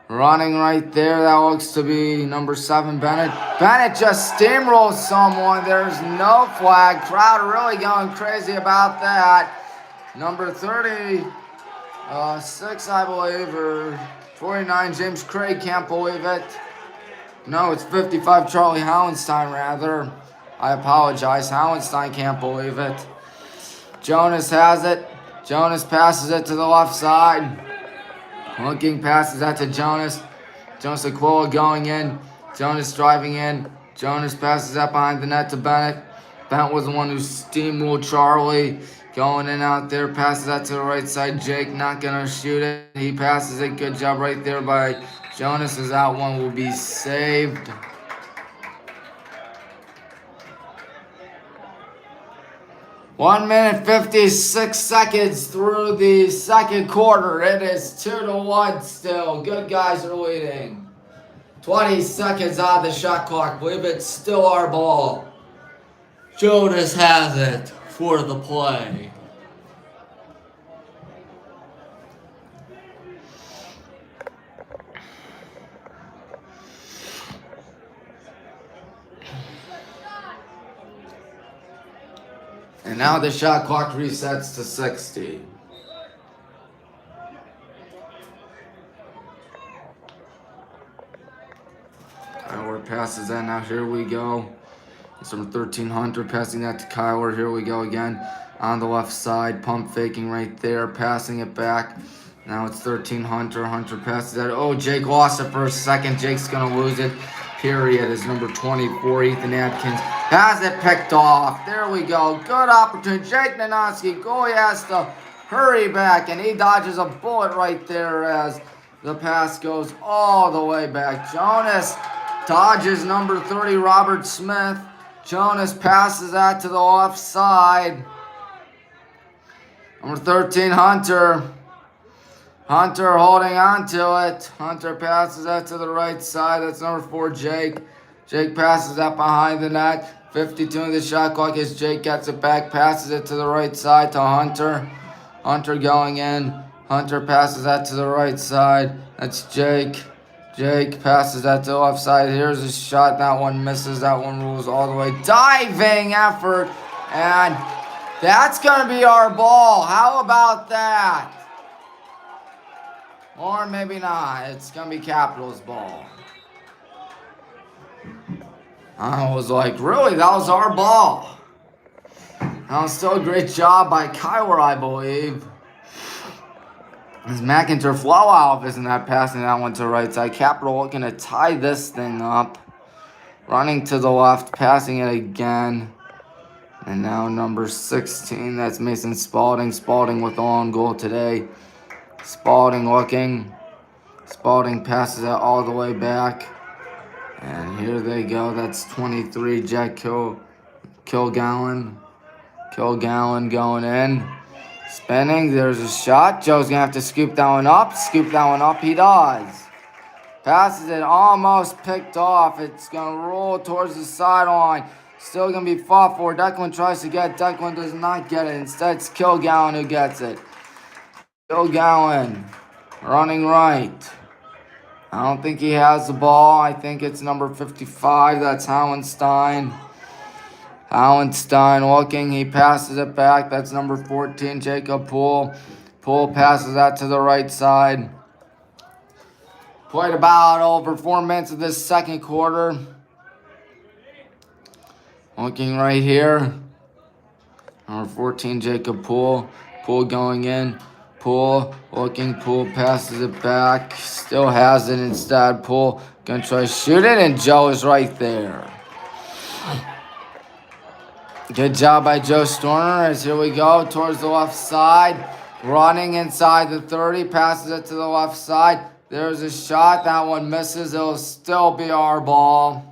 Running right there, that looks to be number 7, Bennett. Bennett just steamrolls someone. There's no flag. Crowd really going crazy about that. Number 36, I believe, or 49, James Craig, can't believe it. No, it's 55, Charlie Howenstein, rather. I apologize. Howenstein can't believe it. Jonas has it. Jonas passes it to the left side. Looking, passes that to Jonas. Jonas Aquila going in. Jonas driving in. Jonas passes that behind the net to Bennett. Bennett was the one who steamrolled Charlie. Going in out there, passes that to the right side. Jake not going to shoot it. He passes it. Good job right there by Jonas, as that one will be saved. One minute, 56 seconds through the second quarter. It is 2-1 still. Good guys are leading. 20 seconds on the shot clock. Believe it's still our ball. Jonas has it for the play. And now the shot clock resets to 60. Kyler passes that. Now here we go. It's number 13, Hunter, passing that to Kyler. Here we go again on the left side. Pump faking right there, passing it back. Now it's 13, Hunter. Hunter passes that. Oh, Jake lost it for a second. Jake's going to lose it. Period. Is number 24, Ethan Atkins. Has it picked off. There we go. Good opportunity. Jake Nanoski. Goalie has to hurry back, and he dodges a bullet right there as the pass goes all the way back. Jonas dodges number 30, Robert Smith. Jonas passes that to the left side. Number 13, Hunter. Hunter holding on to it. Hunter passes that to the right side. That's number 4, Jake. Jake passes that behind the net. 52 in the shot clock as Jake gets it back. Passes it to the right side to Hunter. Hunter going in. Hunter passes that to the right side. That's Jake. Jake passes that to the left side. Here's a shot. That one misses. That one rolls all the way. Diving effort. And that's going to be our ball. How about that? Or maybe not. It's going to be Capitals' ball. I was like, really? That was our ball. That was still a great job by Kyler, I believe. As McIntyre flow out, isn't that passing that one to the right side? Capital looking to tie this thing up. Running to the left, passing it again. And now number 16, that's Mason Spalding. Spalding with the own goal today. Spalding looking. Spalding passes it all the way back. And here they go. That's 23, Jack Kilgallen. Kilgallen going in. Spinning. There's a shot. Joe's going to have to scoop that one up. Scoop that one up. He does. Passes it. Almost picked off. It's going to roll towards the sideline. Still going to be fought for. Declan tries to get it. Declan does not get it. Instead, it's Kilgallen who gets it. Kilgallen running right. I don't think he has the ball. I think it's number 55. That's Howenstein. Howenstein looking. He passes it back. That's number 14, Jacob Poole. Poole passes that to the right side. Played about over 4 minutes of this second quarter. Looking right here. Number 14, Jacob Poole. Poole going in. Poole looking. Poole passes it back. Still has it instead. Poole gonna try to shoot it, and Joe is right there. Good job by Joe Storner as here we go towards the left side. Running inside the 30. Passes it to the left side. There's a shot. That one misses. It'll still be our ball.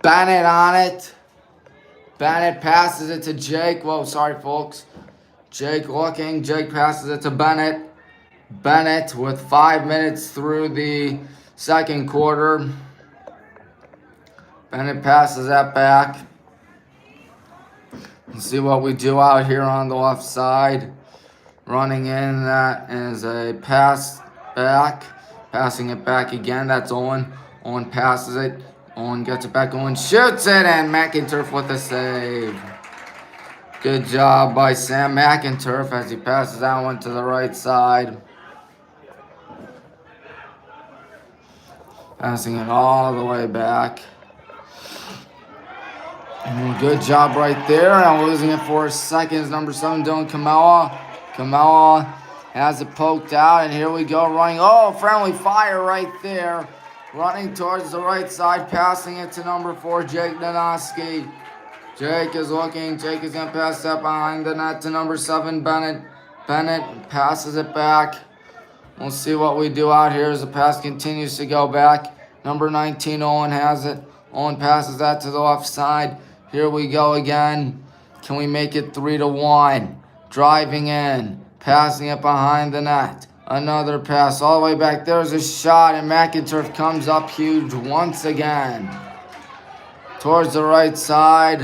Bennett on it. Bennett passes it to Jake. Whoa, sorry, folks. Jake looking. Jake passes it to Bennett. Bennett with 5 minutes through the second quarter. Bennett passes that back. Let's see what we do out here on the left side. Running in, that is a pass back. Passing it back again. That's Owen. Owen passes it. Owen gets it back. Owen shoots it, and McIntyre with a save. Good job by Sam McIntyre as he passes that one to the right side. Passing it all the way back. And good job right there. And losing it for seconds. Number 7, Dylan Kamala. Kamala has it poked out, and here we go running. Oh, friendly fire right there. Running towards the right side, passing it to number 4, Jake Nanoski. Jake is looking. Jake is going to pass that behind the net to number 7, Bennett. Bennett passes it back. We'll see what we do out here as the pass continues to go back. Number 19, Owen has it. Owen passes that to the left side. Here we go again. Can we make it 3-1? Driving in. Passing it behind the net. Another pass all the way back. There's a shot, and McIntyre comes up huge once again. Towards the right side.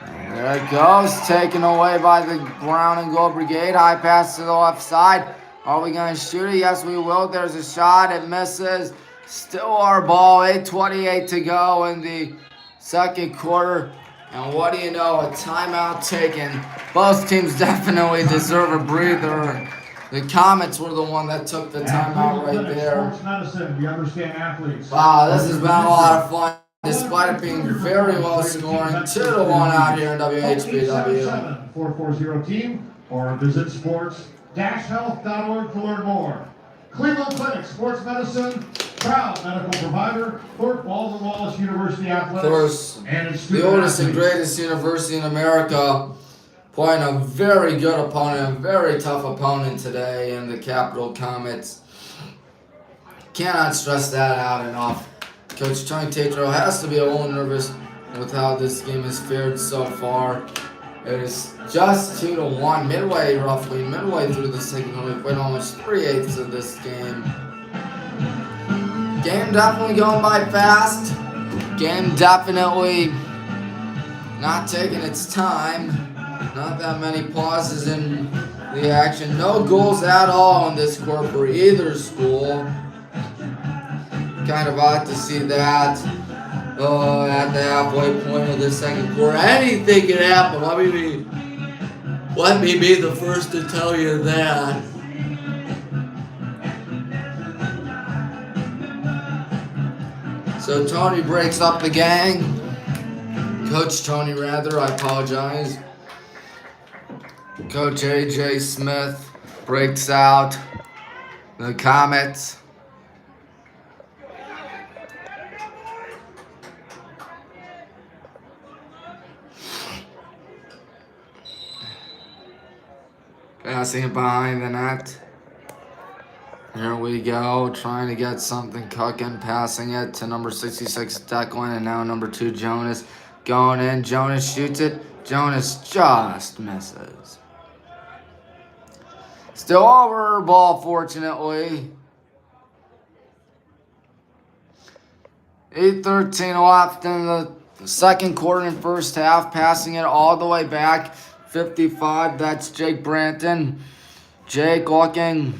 And there it goes. Taken away by the Brown and Gold Brigade. High pass to the left side. Are we going to shoot it? Yes, we will. There's a shot. It misses. Still our ball, 8:28 to go in the second quarter. And what do you know, a timeout taken. Both teams definitely deserve a breather. The Comets were the one that took the timeout right there. Sports medicine, we understand athletes. Wow, this has been a lot of fun. Despite it being very low scoring, 2-1 out here in WHBW. 440 team or visit sports-health.org to learn more. Cleveland Clinic Sports Medicine, proud medical provider for Baldwin Wallace University Athletics. Of course, and the oldest and greatest university in America, playing a very good opponent, a very tough opponent today in the Capital Comets. Cannot stress that out enough. Coach Tony Tatro has to be a little nervous with how this game has fared so far. It is just 2-1, midway through the second quarter. We played almost 3/8 of this game. Game definitely going by fast. Game definitely not taking its time. Not that many pauses in the action. No goals at all in this quarter for either school. Kind of odd to see that at the halfway point of the second quarter. Anything can happen. Let me be the first to tell you that. So Tony breaks up the gang. Coach Tony, rather, I apologize. Coach AJ Smith breaks out the Comets. Passing it behind the net. Here we go, trying to get something cooking. Passing it to number 66, Declan, and now number 2, Jonas. Going in, Jonas shoots it. Jonas just misses. Still over ball, fortunately. 8:13 left in the second quarter and first half. Passing it all the way back. 55, that's Jake Branton. Jake looking.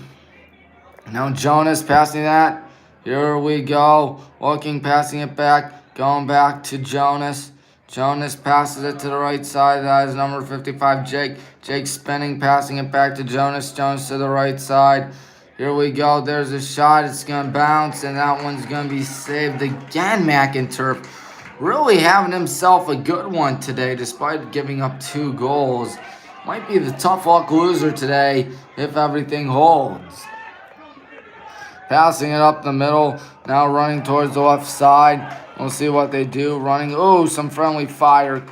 Now Jonas passing that. Here we go. Looking, passing it back. Going back to Jonas. Jonas passes it to the right side. That is number 55, Jake. Jake spinning, passing it back to Jonas. Jonas to the right side. Here we go. There's a shot. It's going to bounce, and that one's going to be saved again. McInturf really having himself a good one today despite giving up 2 goals. Might be the tough luck loser today if everything holds. Passing it up the middle. Now running towards the left side. We'll see what they do. Running. Oh, some friendly fire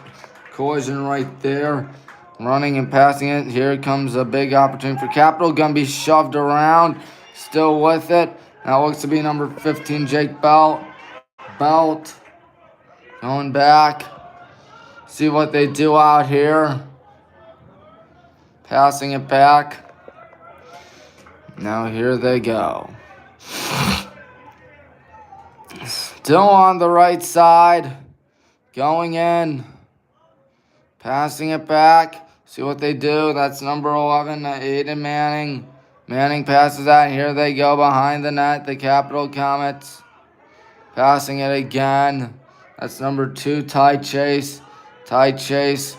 collision right there. Running and passing it. Here comes a big opportunity for Capital. Gonna be shoved around. Still with it. Now looks to be number 15, Jake Belt. Going back. See what they do out here. Passing it back. Now here they go. Still on the right side. Going in. Passing it back. See what they do. That's number 11, Aiden Manning. Manning passes that. Here they go behind the net. The Capital Comets. Passing it again. That's number 2, Ty Chase. Ty Chase.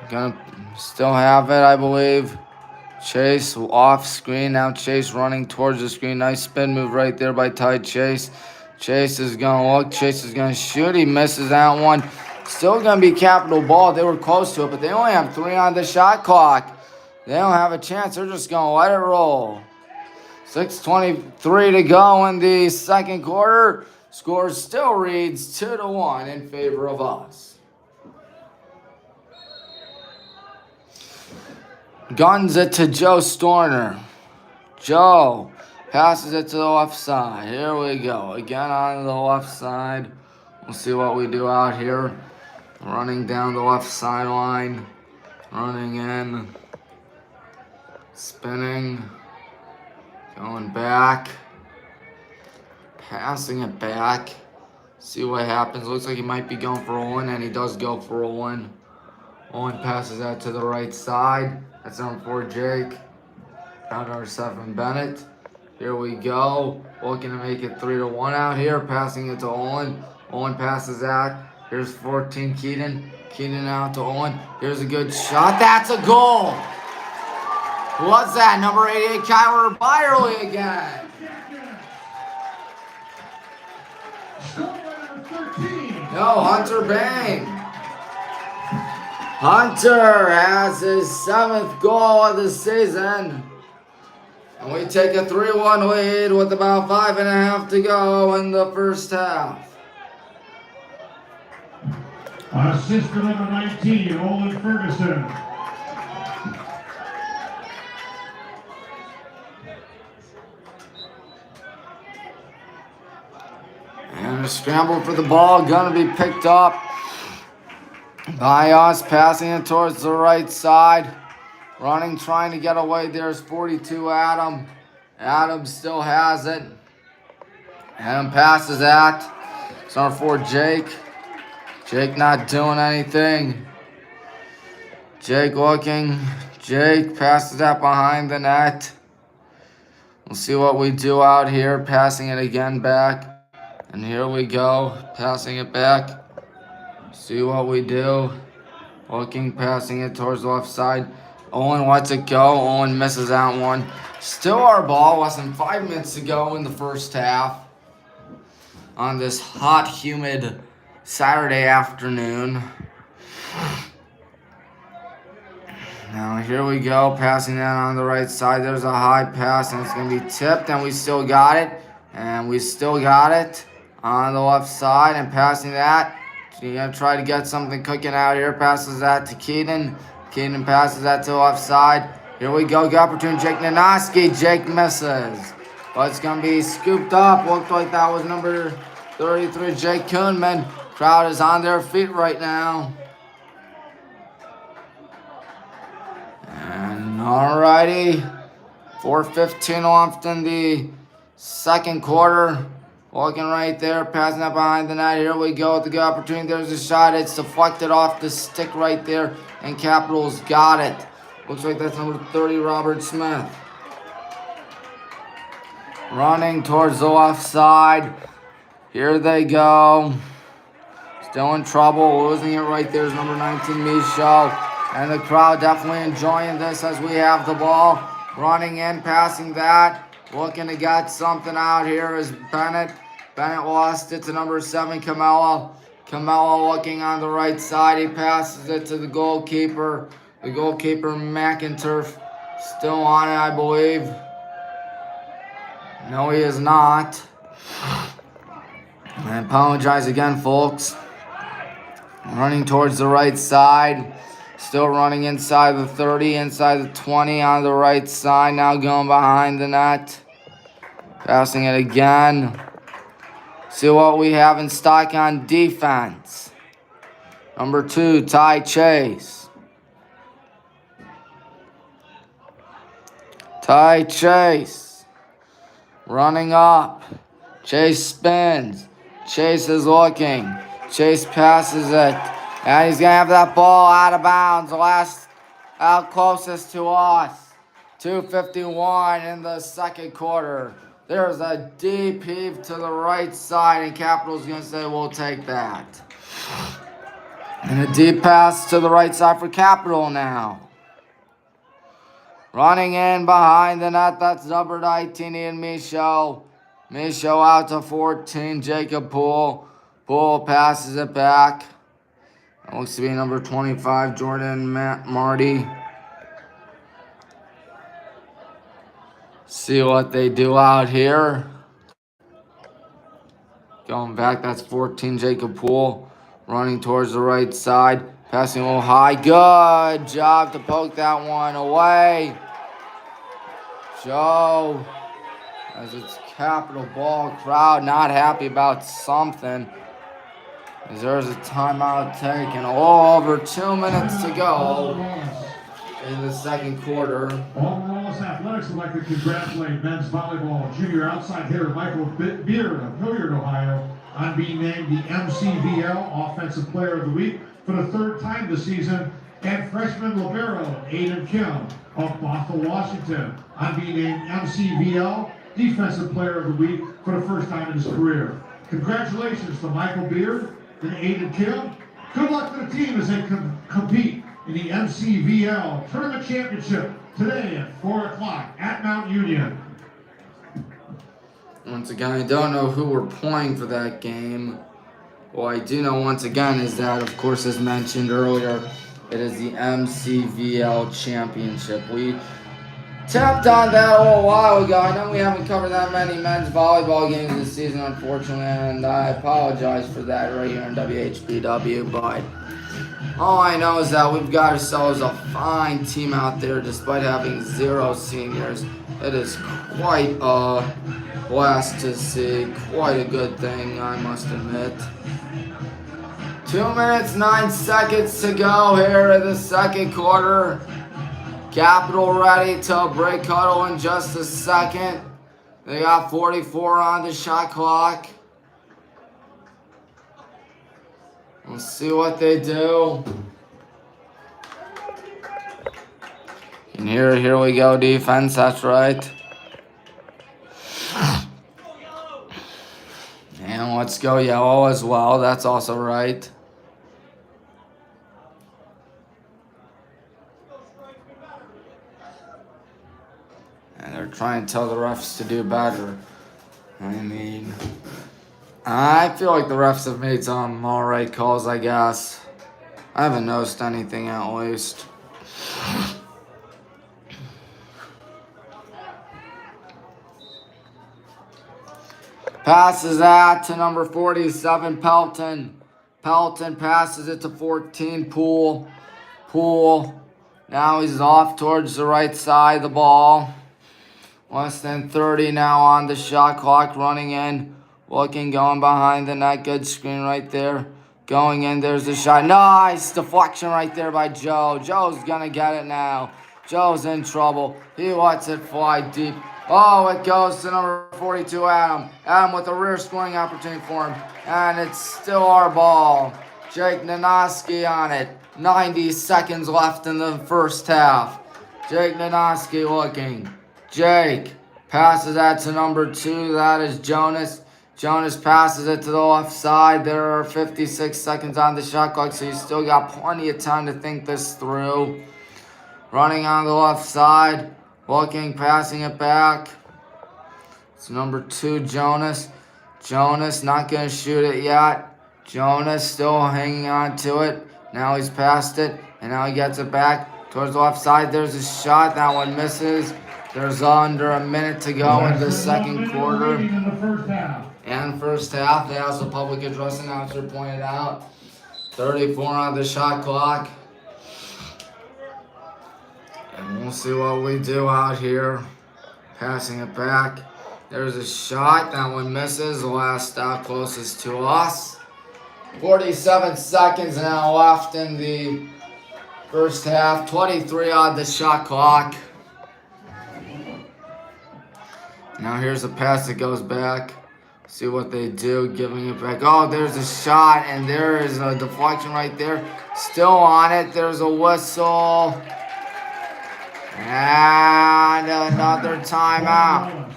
Gonna still have it, I believe. Chase off screen. Now Chase running towards the screen. Nice spin move right there by Ty Chase. Chase is going to look. Chase is going to shoot. He misses that one. Still going to be Capital ball. They were close to it, but they only have 3 on the shot clock. They don't have a chance. They're just going to let it roll. 6:23 to go in the second quarter. Score still reads 2-1 in favor of us. Guns it to Joe Storner. Joe passes it to the left side. Here we go. Again on the left side. We'll see what we do out here. Running down the left sideline. Running in. Spinning. Going back. Passing it back. See what happens. Looks like he might be going for a win, and he does go for a win. Owen passes that to the right side. That's number 4, Jake. Down to our 7, Bennett. Here we go. Looking to make it 3-1 out here. Passing it to Owen. Owen passes that. Here's 14 Keaton. Keaton out to Owen. Here's a good shot. That's a goal. What's that? Number 88, Kyler Byerly again. No, Hunter Bang. Hunter has his 7th goal of the season. And we take a 3-1 lead with about 5.5 to go in the first half. Assist to number 19, Olin Ferguson. And a scramble for the ball, gonna be picked up by us, passing it towards the right side. Running, trying to get away. There's 42 Adam. Adam still has it. Adam passes that. It's number 4, Jake. Jake not doing anything. Jake looking. Jake passes that behind the net. We'll see what we do out here. Passing it again back. And here we go. Passing it back. See what we do. Looking, passing it towards the left side. Owen lets it go. Owen misses that one. Still our ball. Less than 5 minutes to go in the first half. On this hot, humid Saturday afternoon. Now here we go. Passing that on the right side. There's a high pass and it's going to be tipped. And we still got it. And we still got it on the left side. And passing that. You're going to try to get something cooking out here. Passes that to Keaton. Keaton passes that to the left side. Here we go. Good opportunity. Jake Nanoski. Jake misses. But it's going to be scooped up. Looked like that was number 33, Jake Kuhnman. Crowd is on their feet right now. And alrighty. 4:15 left in the second quarter. Looking right there, passing that behind the net. Here we go with the good opportunity. There's a shot. It's deflected off the stick right there. And Capitals got it. Looks like that's number 30, Robert Smith. Running towards the left side. Here they go. Still in trouble. Losing it right there is number 19, Michaud. And the crowd definitely enjoying this as we have the ball. Running in, passing that. Looking to get something out here is Bennett. Bennett lost it to number 7, Camella. Camella looking on the right side. He passes it to the goalkeeper. The goalkeeper, McInturf, still on it, I believe. No, he is not. I apologize again, folks. Running towards the right side. Still running inside the 30, inside the 20 on the right side. Now going behind the net. Passing it again. See what we have in stock on defense. Number 2, Ty Chase. Ty Chase. Running up. Chase spins. Chase is looking. Chase passes it. And he's going to have that ball out of bounds. The last out closest to us. 2:51 in the second quarter. There's a deep heave to the right side, and Capital's going to say, we'll take that. And a deep pass to the right side for Capital now. Running in behind the net, that's number 19, Ian Michaud. Michaud out to 14, Jacob Poole. Poole passes it back. That looks to be number 25, Jordan Marty. See what they do out here. Going back, that's 14, Jacob Poole. Running towards the right side. Passing a little high. Good job to poke that one away. Joe, as it's Capital ball. Crowd not happy about something. As there's a timeout taken. Over 2 minutes to go in the second quarter. Wallace Athletics would like to congratulate men's volleyball junior outside hitter Michael Beard of Hilliard, Ohio, on being named the MCVL Offensive Player of the Week for the 3rd time this season, and freshman libero Aiden Kim of Bothell, Washington, on being named MCVL Defensive Player of the Week for the first time in his career. Congratulations to Michael Beard and Aiden Kim. Good luck to the team as they compete in the MCVL Tournament Championship today at 4 o'clock at Mount Union. Once again, I don't know who we're playing for that game. What I do know once again is that, of course, as mentioned earlier, it is the MCVL Championship. We tapped on that a little while ago. I know we haven't covered that many men's volleyball games this season, unfortunately, and I apologize for that right here in WHPW, but all I know is that we've got ourselves a fine team out there despite having 0 seniors. It is quite a blast to see. Quite a good thing, I must admit. 2 minutes, 9 seconds to go here in the second quarter. Capital ready to break huddle in just a second. They got 44 on the shot clock. Let's see what they do. And here we go, defense, that's right. And let's go yellow as well, that's also right. And they're trying to tell the refs to do better. I mean, I feel like the refs have made some alright calls, I guess. I haven't noticed anything at least. Passes that to number 47, Pelton. Pelton passes it to 14, Poole. Poole. Now he's off towards the right side of the ball. Less than 30 now on the shot clock, running in. Looking, going behind the net. Good screen right there. Going in, there's the shot. Nice deflection right there by Joe. Joe's gonna get it now. Joe's in trouble. He lets it fly deep. Oh, it goes to number 42, Adam. Adam with a rear scoring opportunity for him. And it's still our ball. Jake Nanoski on it. 90 seconds left in the first half. Jake Nanoski looking. Jake passes that to number 2. That is Jonas. Jonas passes it to the left side. There are 56 seconds on the shot clock, so you still got plenty of time to think this through. Running on the left side. Looking, passing it back. It's number 2, Jonas. Jonas not going to shoot it yet. Jonas still hanging on to it. Now he's passed it, and now he gets it back towards the left side. There's a shot. That one misses. There's under a minute to go in the second quarter. And first half, as the public address announcer pointed out, 34 on the shot clock. And we'll see what we do out here. Passing it back. There's a shot. That one misses. The last stop closest to us. 47 seconds now left in the first half. 23 on the shot clock. Now here's a pass that goes back. See what they do, giving it back. Oh, there's a shot, and there is a deflection right there. Still on it. There's a whistle. And another timeout.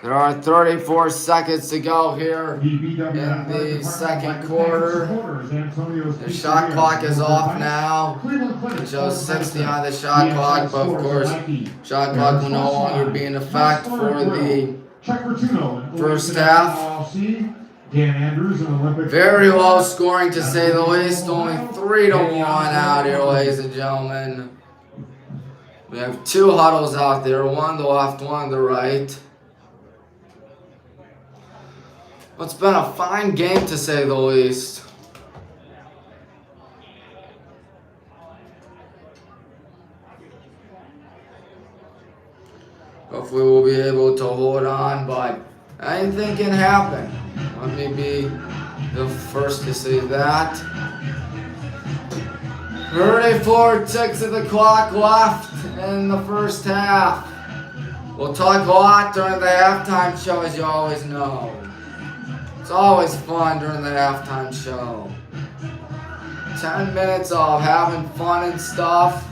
There are 34 seconds to go here in the second quarter. The shot clock is off now. It shows 60 on the shot clock, but of course, shot clock will no longer be in effect for the first half. Very low scoring to say the least. Only 3-1 out here, ladies and gentlemen. We have 2 huddles out there, one to the left, one to the right. It's been a fine game to say the least. Hopefully we'll be able to hold on, but anything can happen. Let me be the first to say that. 34 ticks of the clock left in the first half. We'll talk a lot during the halftime show, as you always know. It's always fun during the halftime show. 10 minutes of having fun and stuff.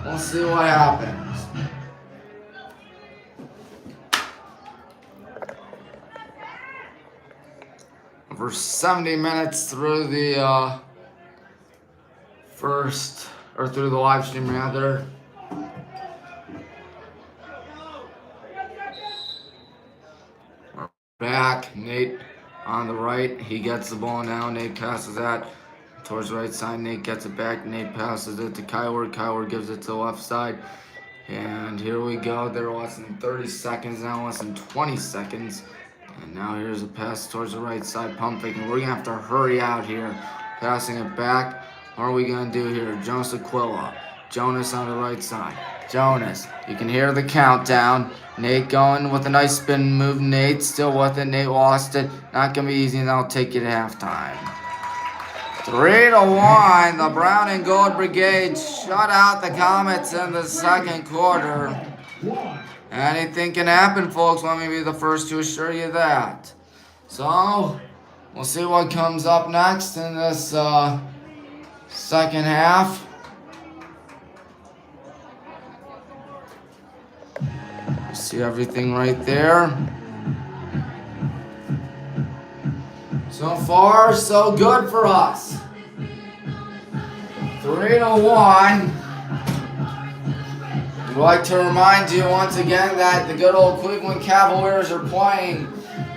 We'll see what happens. We're 70 minutes through the through the live stream rather. We're back. Nate on the right. He gets the ball now. Nate passes that towards the right side. Nate gets it back. Nate passes it to Kylor. Kylor gives it to the left side. And here we go. They're less than 30 seconds now, less than 20 seconds. And now here's a pass towards the right side, pump faking. We're going to have to hurry out here. Passing it back. What are we going to do here? Jonas Aquila. Jonas on the right side. Jonas. You can hear the countdown. Nate going with a nice spin move. Nate still with it. Nate lost it. Not going to be easy, and that'll take you to halftime. 3-1. The Brown and Gold Brigade shut out the Comets in the second quarter. Anything can happen, folks. Let me be the first to assure you that. So, we'll see what comes up next in this second half. See everything right there. So far, so good for us. 3-1. I'd like to remind you once again that the good old Cleveland Cavaliers are playing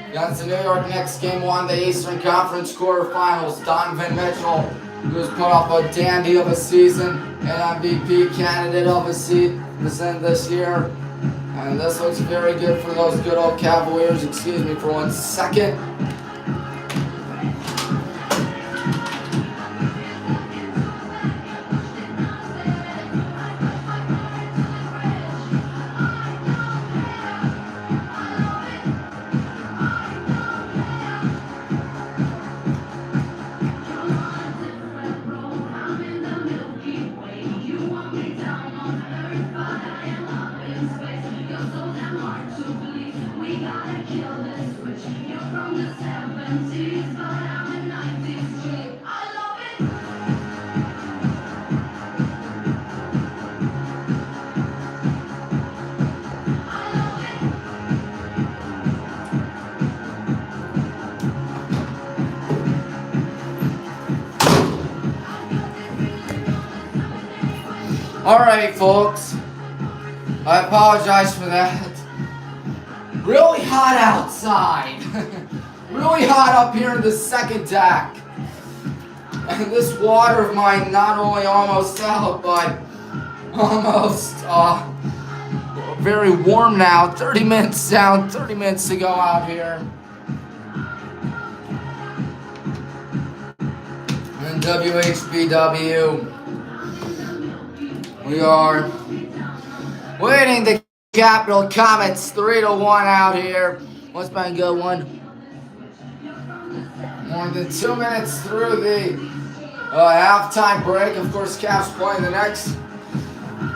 against the New York Knicks, Game 1 of the Eastern Conference quarterfinals. Donovan Mitchell, who has put up a dandy of a season, an MVP candidate of a season this year. And this looks very good for those good old Cavaliers. Excuse me for 1 second. Alright, folks. I apologize for that. Really hot outside. Really hot up here in the second deck. And this water of mine not only almost out, but almost very warm now. 30 minutes down, 30 minutes to go out here. And WHBW. We are waiting the Capital Comets 3-1 out here. What's been a good one? More than 2 minutes through the halftime break. Of course, Cavs playing the next.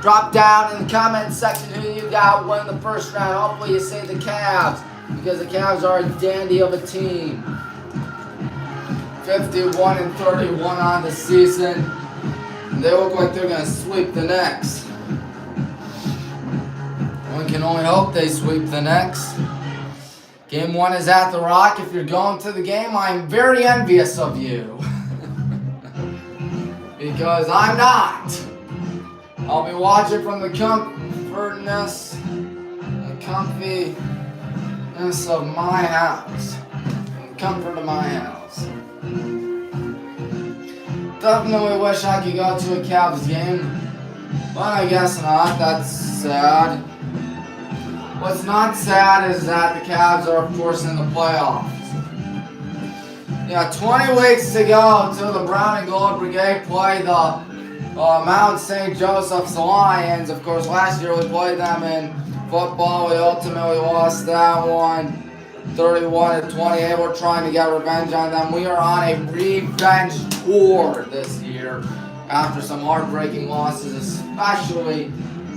Drop down in the comment section who you got win the first round. Hopefully you say the Cavs, because the Cavs are a dandy of a team. 51-31 on the season. They look like they're going to sweep the Knicks. One can only hope they sweep the Knicks. Game 1 is at the Rock. If you're going to the game, I'm very envious of you. Because I'm not. I'll be watching from the comfortness of my house. The comfort of my house. Definitely wish I could go to a Cavs game, but I guess not. That's sad. What's not sad is that the Cavs are, of course, in the playoffs. Yeah, 20 weeks to go until the Brown and Gold Brigade play the Mount St. Joseph's Lions. Of course, last year we played them in football. We ultimately lost that one. 31-28. We're trying to get revenge on them. We are on a revenge tour this year after some heartbreaking losses, especially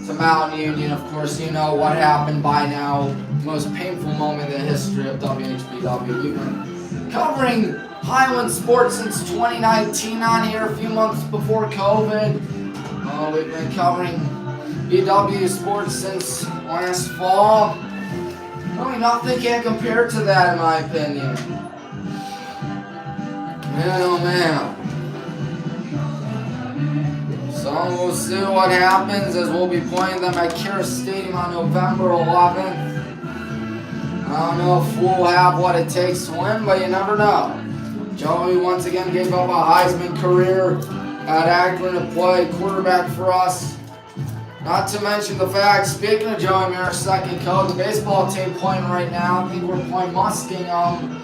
to Mountain Union. Of course, you know what happened by now. Most painful moment in the history of WHBW. We've been covering Highland sports since 2019 on here, a few months before COVID. We've been covering BW sports since last fall. Really, nothing can compare to that, in my opinion. Man, oh man. So we'll see what happens as we'll be playing them at Kira Stadium on November 11th. I don't know if we'll have what it takes to win, but you never know. Joey once again gave up a Heisman career at Akron to play quarterback for us. Not to mention the fact, speaking of Joey Merrick's second coach, the baseball team playing right now, I think we're playing Muskingum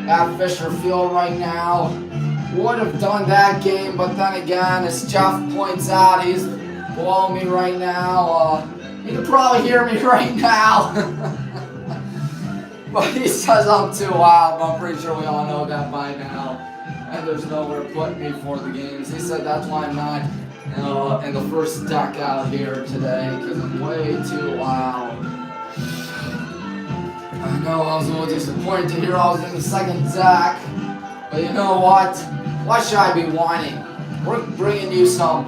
at Fisher Field right now. Would have done that game, but then again, as Jeff points out, he's below me right now. You can probably hear me right now. But he says I'm too loud, but I'm pretty sure we all know that by now. And there's nowhere putting me for the games. He said that's why I'm not in the first deck out here today, because I'm way too loud. I know I was a little disappointed to hear I was in the second deck, but you know what? Why should I be whining? We're bringing you some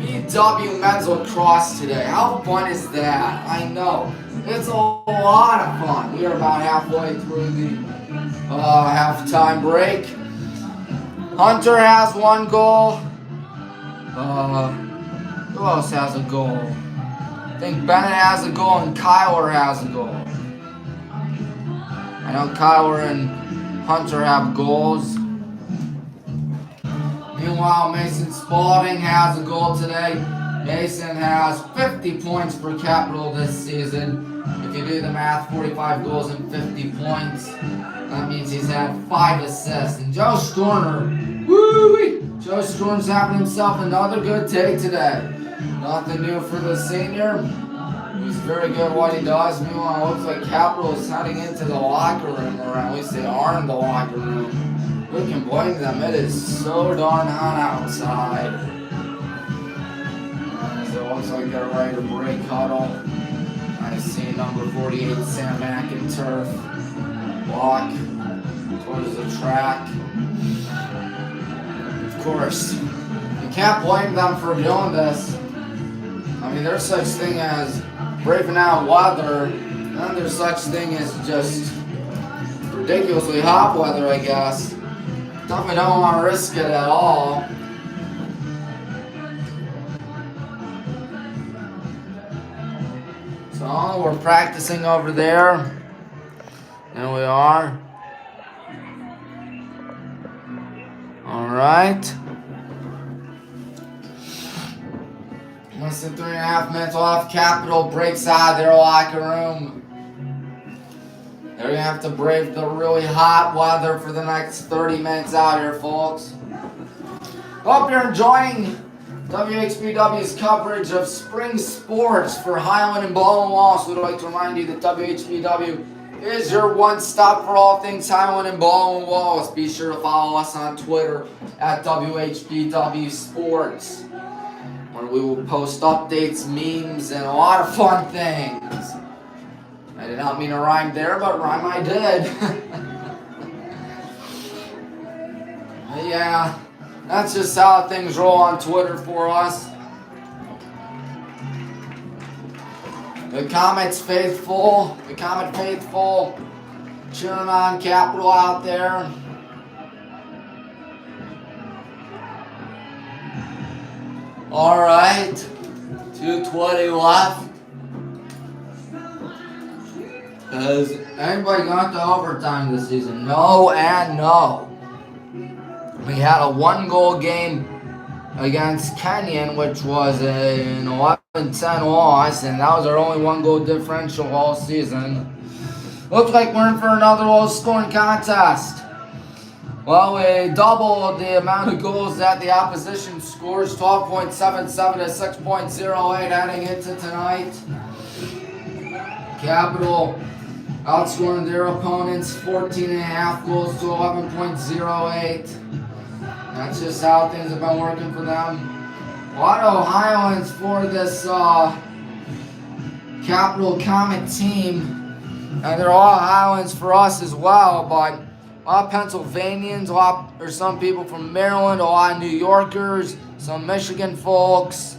BW men's lacrosse today. How fun is that? I know. It's a lot of fun. We are about halfway through the halftime break. Hunter has one goal. Who else has a goal? I think Bennett has a goal and Kyler has a goal. I know Kyler and Hunter have goals. Meanwhile, Mason Spalding has a goal today. Mason has 50 points for Capital this season. If you do the math, 45 goals and 50 points. That means he's had 5 assists. And Joe Storner, woo-wee! Joe Storner's having himself another good day today. Nothing new for the senior. He's very good at what he does. Meanwhile, it looks like Capital is heading into the locker room, or at least they are in the locker room. Who can blame them? It is so darn hot outside. So it looks like they're ready to break huddle. I see number 48, Sam McInturf, walk towards the track. Of course, you can't blame them for doing this. I mean, there's such thing as braving out weather, and there's such thing as just ridiculously hot weather, I guess. Definitely don't want to risk it at all. So we're practicing over there. There we are. Alright. Less than 3.5 minutes off. Capital breaks out of their locker room. They're going to have to brave the really hot weather for the next 30 minutes out here, folks. Hope you're enjoying WHBW's coverage of spring sports for Highland and Baldwin Wallace. We'd like to remind you that WHBW is your one stop for all things Highland and Baldwin Wallace. Be sure to follow us on Twitter at WHBW Sports, where we will post updates, memes, and a lot of fun things. I did not mean to rhyme there, but rhyme I did. Yeah, that's just how things roll on Twitter for us. The Comets faithful, cheering on Capital out there. All right, 2:20 left. Has anybody got to overtime this season? No and no. We had a 1-goal game against Kenyon, which was an 11-10 loss, and that was our only 1-goal differential all season. Looks like we're in for another low-scoring contest. Well, we doubled the amount of goals that the opposition scores, 12.77 to 6.08 heading into tonight. Capital outscoring their opponents 14.5 goals to 11.08. That's just how things have been working for them. A lot of Ohioans for this Capital Comet team. And they're all Ohioans for us as well, but a lot of Pennsylvanians, there's some people from Maryland, a lot of New Yorkers, some Michigan folks,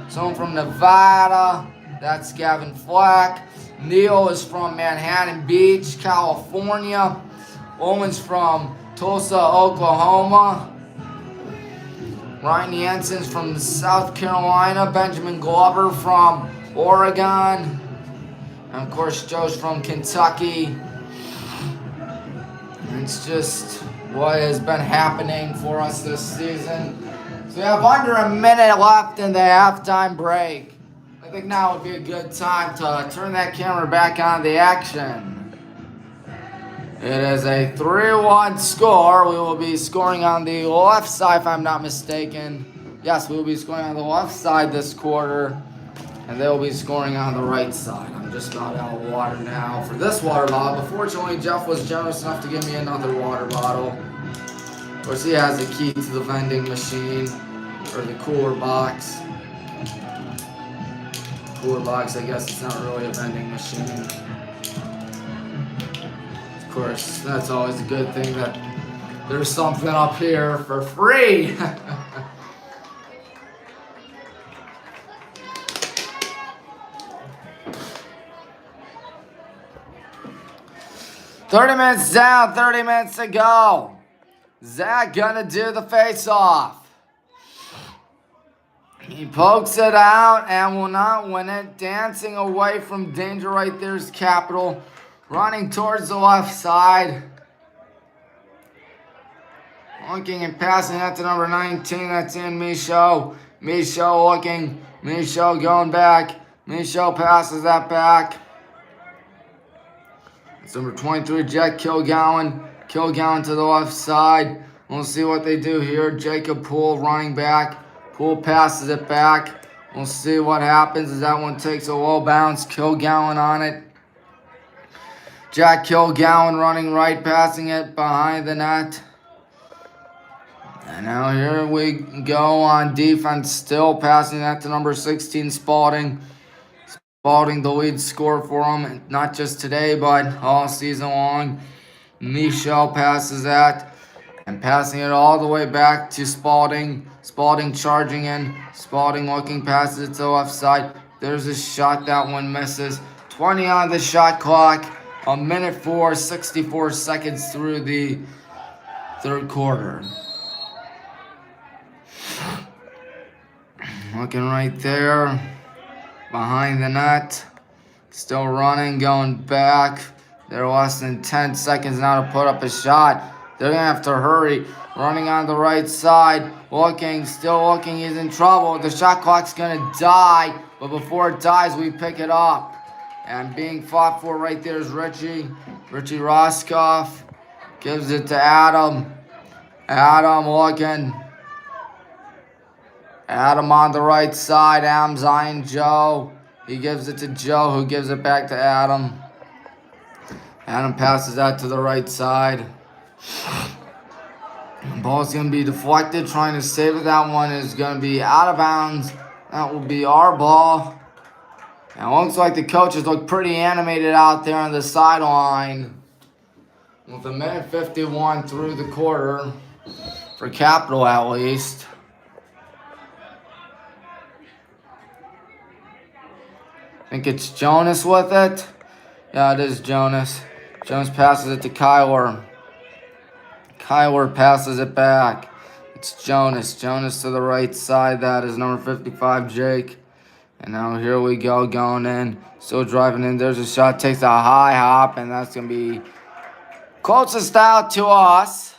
some from Nevada. That's Gavin Flack. Neil is from Manhattan Beach, California. Owen's from Tulsa, Oklahoma. Ryan Jensen's from South Carolina. Benjamin Glover from Oregon. And of course, Joe's from Kentucky. It's just what has been happening for us this season. So we have under a minute left in the halftime break. I think now would be a good time to turn that camera back on the action. It is a 3-1 score. We will be scoring on the left side if I'm not mistaken. Yes, we will be scoring on the left side this quarter. And they will be scoring on the right side. I'm just about out of water now for this water bottle. But fortunately, Jeff was generous enough to give me another water bottle. Of course, he has the key to the vending machine, or the cooler box. Cooler box, I guess it's not really a vending machine. Of course, that's always a good thing that there's something up here for free. 30 minutes down, 30 minutes to go. Zach gonna do the face-off. He pokes it out and will not win it. Dancing away from danger right there is Capital. Running towards the left side. Looking and passing that to number 19. That's in Michaud. Michaud looking. Michaud going back. Michaud passes that back. It's number 23, Jack Kilgowan. Kilgowan to the left side. We'll see what they do here. Jacob Poole running back. Poole passes it back. We'll see what happens as that one takes a low bounce. Kilgowan on it. Jack Kilgowan running right, passing it behind the net. And now here we go on defense, still passing that to number 16, Spalding. Spalding, the lead scorer for him, not just today, but all season long. Michel passes that, and passing it all the way back to Spalding. Spalding charging in. Spalding looking, passes it to the left side. There's a shot, that one misses. 20 on the shot clock. A minute 64 seconds through the third quarter. Looking right there, behind the net. Still running, going back. They're less than 10 seconds now to put up a shot. They're going to have to hurry. Running on the right side, looking, still looking, he's in trouble. The shot clock's going to die, but before it dies, we pick it up. And being fought for right there is Richie. Richie Roscoff gives it to Adam. Adam looking. Adam on the right side. Adam's eyeing Joe. He gives it to Joe, who gives it back to Adam. Adam passes that to the right side. The ball's going to be deflected. Trying to save it. That one is going to be out of bounds. That will be our ball. And it looks like the coaches look pretty animated out there on the sideline. With a minute 51 through the quarter. For Capital, at least. I think it's Jonas with it. Yeah, it is Jonas. Jonas passes it to Kyler. Kyler passes it back. It's Jonas. Jonas to the right side. That is number 55, Jake. And now here we go, going in. Still driving in. There's a shot. Takes a high hop, and that's going to be closest out to us.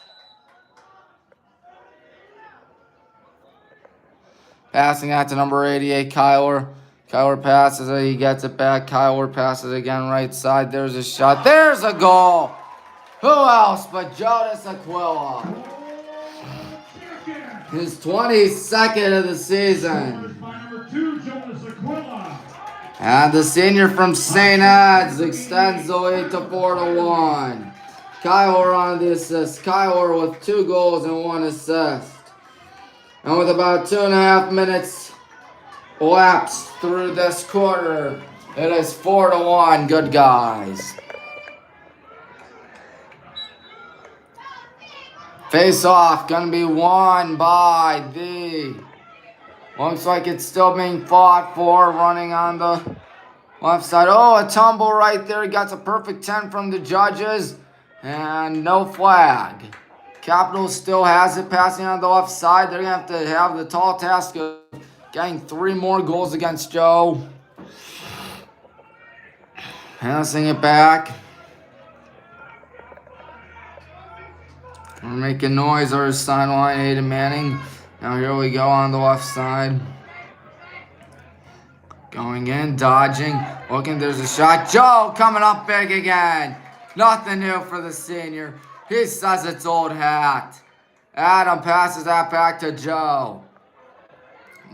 Passing out to number 88, Kyler. Kyler passes it. He gets it back. Kyler passes again right side. There's a shot. There's a goal. Who else but Jonas Aquila? His 22nd of the season. And the senior from St. Ed's extends the lead to 4-1. Kyler on the assist. Kyler with 2 goals and 1 assist. And with about 2.5 minutes elapsed through this quarter, it is 4-1. Good guys. Face off, gonna be won by the... Looks like it's still being fought for, running on the left side. Oh, a tumble right there. He got a perfect 10 from the judges. And no flag. Capital still has it, passing on the left side. They're going to have the tall task of getting 3 more goals against Joe. Passing it back. We're making noise on our sideline, Aiden Manning. Now here we go on the left side. Going in, dodging, looking, there's a shot. Joe coming up big again. Nothing new for the senior. He says it's old hat. Adam passes that back to Joe.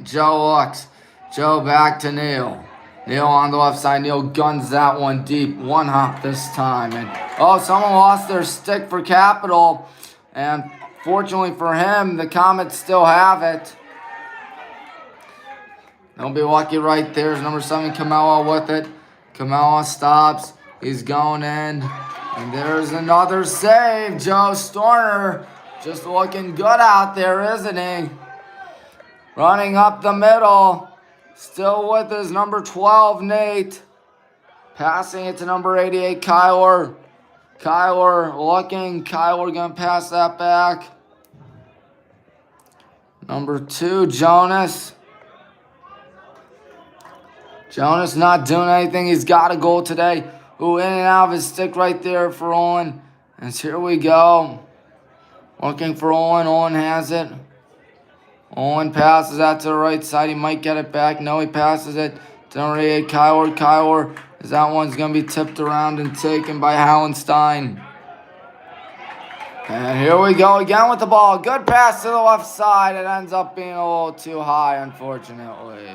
Joe looks. Joe back to Neil. Neil on the left side. Neil guns that one deep. 1 hop this time. And someone lost their stick for Capital. And fortunately for him, the Comets still have it. They'll be lucky right there. Number 7, Kamala with it. Kamala stops. He's going in. And there's another save. Joe Storner just looking good out there, isn't he? Running up the middle. Still with his number 12, Nate. Passing it to number 88, Kyler. Kyler looking. Kyler going to pass that back. Number 2, Jonas. Jonas not doing anything. He's got a goal today. Ooh, in and out of his stick right there for Owen. And here we go. Looking for Owen. Owen has it. Owen passes that to the right side. He might get it back. No, he passes it to number 8, Kyler. Kyler, as that one's going to be tipped around and taken by Hallenstein. And here we go again with the ball. Good pass to the left side. It ends up being a little too high, unfortunately.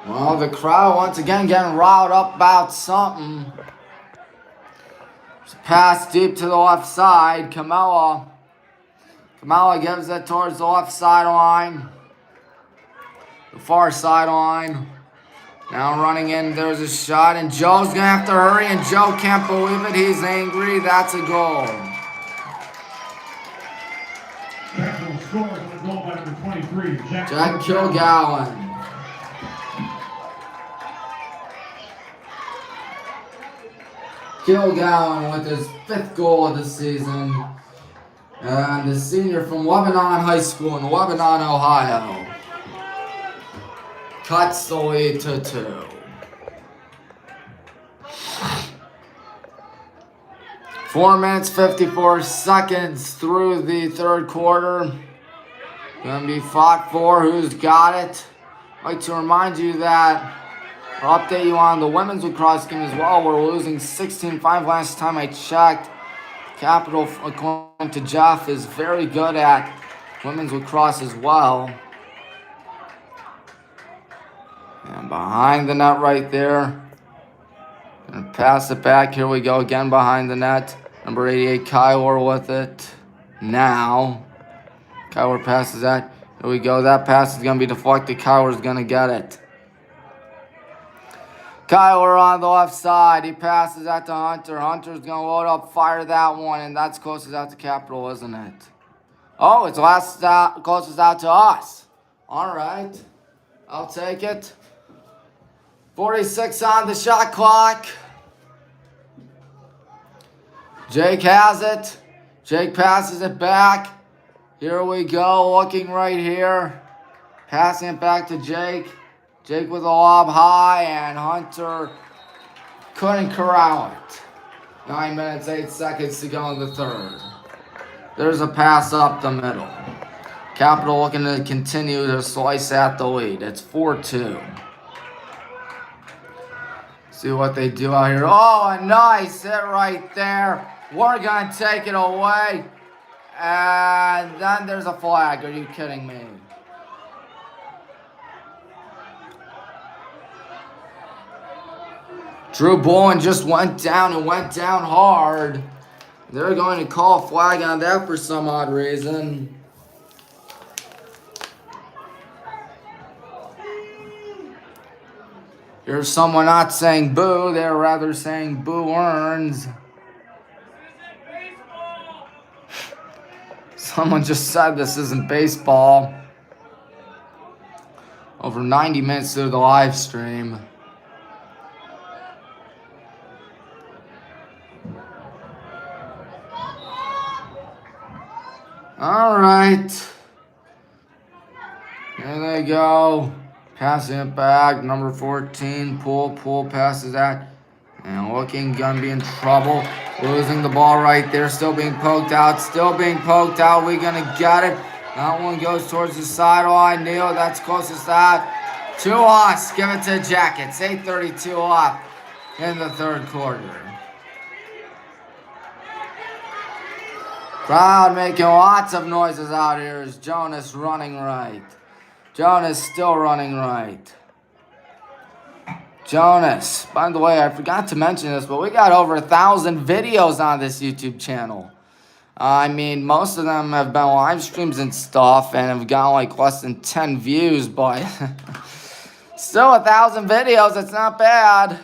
Well, the crowd once again getting riled up about something. Pass deep to the left side. Kamala gives it towards the left sideline. The far sideline. Now running in, there's a shot, and Joe's going to have to hurry, and Joe can't believe it. He's angry. That's a goal. Capital scores on the goal by number 23, Jack Kilgallen. Kilgallen with his 5th goal of the season. And the senior from Lebanon High School in Lebanon, Ohio. Cuts the lead to 2. Four minutes, 54 seconds through the 3rd quarter. Gonna be fought for who's got it. I'd like to remind you that I'll update you on the women's lacrosse game as well. We're losing 16-5 last time I checked. Capital, according to Jeff, is very good at women's lacrosse as well. And behind the net right there. Gonna pass it back. Here we go again behind the net. Number 88, Kyler with it. Now. Kyler passes that. Here we go. That pass is gonna be deflected. Kyler's gonna get it. Kyler on the left side. He passes that to Hunter. Hunter's going to load up, fire that one, and that's closest out to Capital, isn't it? Oh, it's closest out to us. All right. I'll take it. 46 on the shot clock. Jake has it. Jake passes it back. Here we go, looking right here. Passing it back to Jake. Jake with a lob high, and Hunter couldn't corral it. 9 minutes, 8 seconds to go in the 3rd. There's a pass up the middle. Capital looking to continue to slice at the lead. It's 4-2. See what they do out here. Oh, a nice hit right there. We're going to take it away. And then there's a flag. Are you kidding me? Drew Baldwin just went down and went down hard. They're going to call a flag on that for some odd reason. Here's someone not saying boo. They're rather saying boo earns. Someone just said this isn't baseball. Over 90 minutes through the live stream. All right. Here they go. Passing it back. Number 14. Pull passes that. And looking, gonna be in trouble. Losing the ball right there. Still being poked out. We gonna get it. That one goes towards the sideline. Neil, that's closest to that. 2 us. Give it to Jackets. 8:32 left in the third quarter. Crowd making lots of noises out here as Jonas running right. Jonas still running right. Jonas, by the way, I forgot to mention this, but we got over 1,000 videos on this YouTube channel. I mean, most of them have been live streams and stuff and have got like less than 10 views, but still 1,000 videos, it's not bad.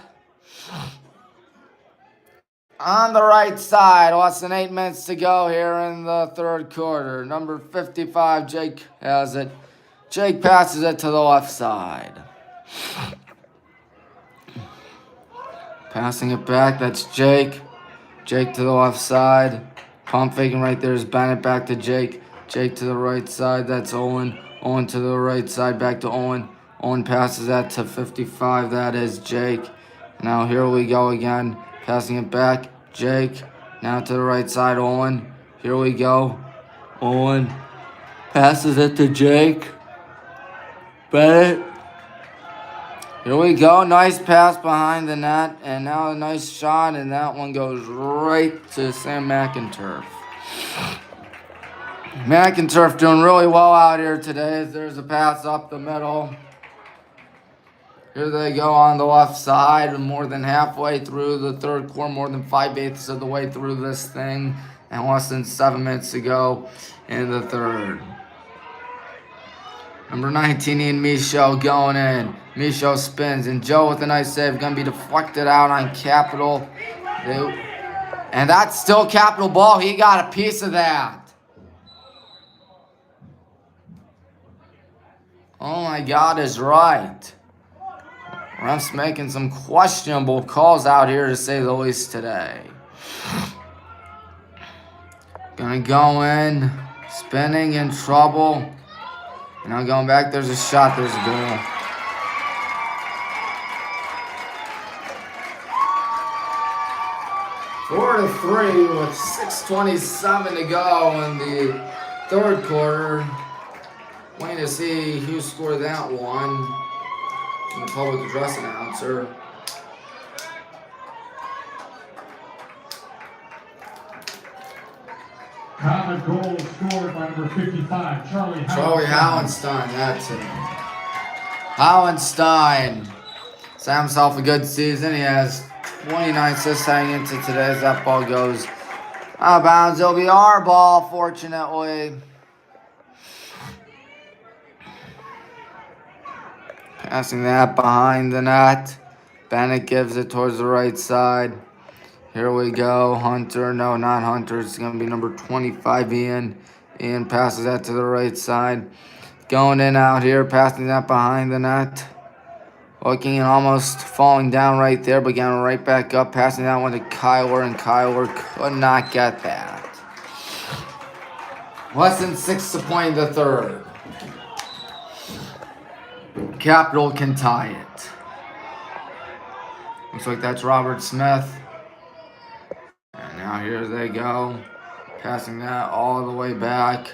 On the right side, less than 8 minutes to go here in the third quarter. Number 55, Jake has it. Jake passes it to the left side. Passing it back, that's Jake. Jake to the left side. Pump faking right there is Bennett, back to Jake. Jake to the right side, that's Owen. Owen to the right side, back to Owen. Owen passes that to 55, that is Jake. Now here we go again. Passing it back, Jake. Now to the right side, Owen. Here we go. Owen passes it to Jake. Bennett. Here we go. Nice pass behind the net. And now a nice shot. And that one goes right to Sam McInturf. McInturf doing really well out here today. There's a pass up the middle. Here they go on the left side. More than halfway through the third quarter. More than 5/8 of the way through this thing. And less than 7 minutes to go in the third. Number 19, Ian Michaud going in. Michaud spins, and Joe with a nice save. Going to be deflected out on Capital. And that's still Capital ball. He got a piece of that. Oh my God is right. Refs making some questionable calls out here to say the least today. Gonna go in. Spinning, in trouble. Now going back, there's a shot, there's a goal. Four to 3 with 6:27 to go in the third quarter. Waiting to see who scored that one. The public address announcer. Comet goal scored by number 55, Charlie Howenstein, that's it. Howenstein. Set himself a good season. He has 29 assists heading into today as that ball goes out of bounds. It'll be our ball, fortunately. Passing that behind the net. Bennett gives it towards the right side. Here we go. Hunter. No, not Hunter. It's going to be number 25, Ian. Ian passes that to the right side. Going in out here. Passing that behind the net. Looking and almost falling down right there, but getting right back up. Passing that one to Kyler, and Kyler could not get that. Less than 6 to play in the third. Capital can tie it. Looks like that's Robert Smith. And now here they go. Passing that all the way back.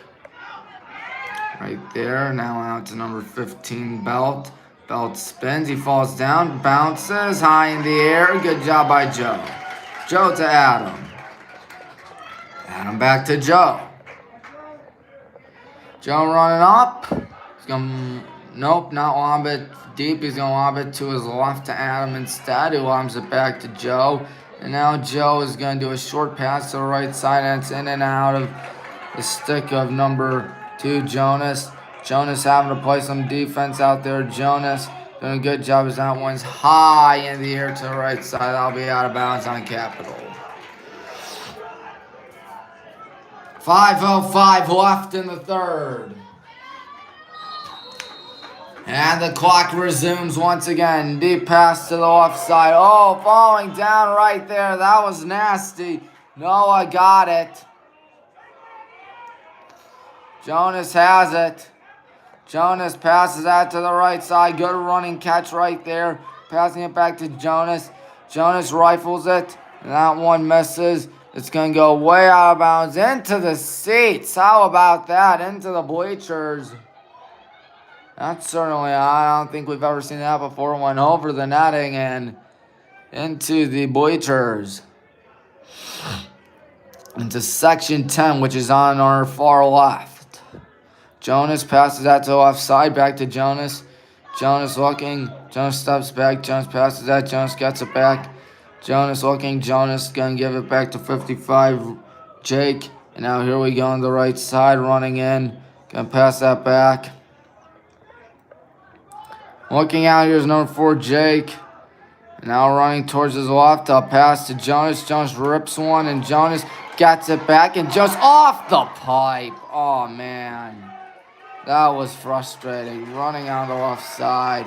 Right there. Now out to number 15, Belt. Belt spins. He falls down. Bounces high in the air. Good job by Joe. Joe to Adam. Adam back to Joe. Joe running up. He's going to... Nope, not lob it deep. He's going to lob it to his left to Adam instead. He lobs it back to Joe. And now Joe is going to do a short pass to the right side. And it's in and out of the stick of number 2, Jonas. Jonas having to play some defense out there. Jonas doing a good job as that one's high in the air to the right side. That'll be out of bounds on Capital. 5:05 left in the third. And the clock resumes once again. Deep pass to the left side. Oh, falling down right there. That was nasty. Noah got it. Jonas has it. Jonas passes that to the right side. Good running catch right there. Passing it back to Jonas. Jonas rifles it. And that one misses. It's going to go way out of bounds into the seats. How about that? Into the bleachers. That's certainly, I don't think we've ever seen that before. Went over the netting and into the bleachers. Into section 10, which is on our far left. Jonas passes that to the left side. Back to Jonas. Jonas looking. Jonas steps back. Jonas passes that. Jonas gets it back. Jonas looking. Jonas going to give it back to 55. Jake. And now here we go on the right side. Running in. Going to pass that back. Looking out, here's number 4, Jake. Now running towards his left. A pass to Jonas. Jonas rips one, and Jonas gets it back, and just off the pipe. Oh, man. That was frustrating. Running on the left side.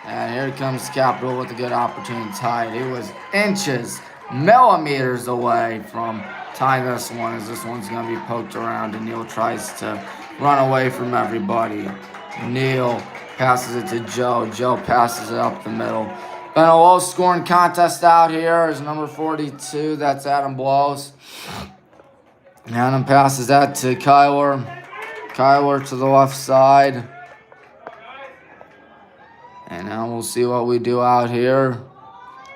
And here comes Capital with a good opportunity to tie it. He was inches, millimeters away from tying this one, as this one's going to be poked around, and Neil tries to run away from everybody. Neil passes it to Joe. Joe passes it up the middle. Been a low-scoring contest out here. Is number 42. That's Adam Blows. Adam passes that to Kyler. Kyler to the left side. And now we'll see what we do out here.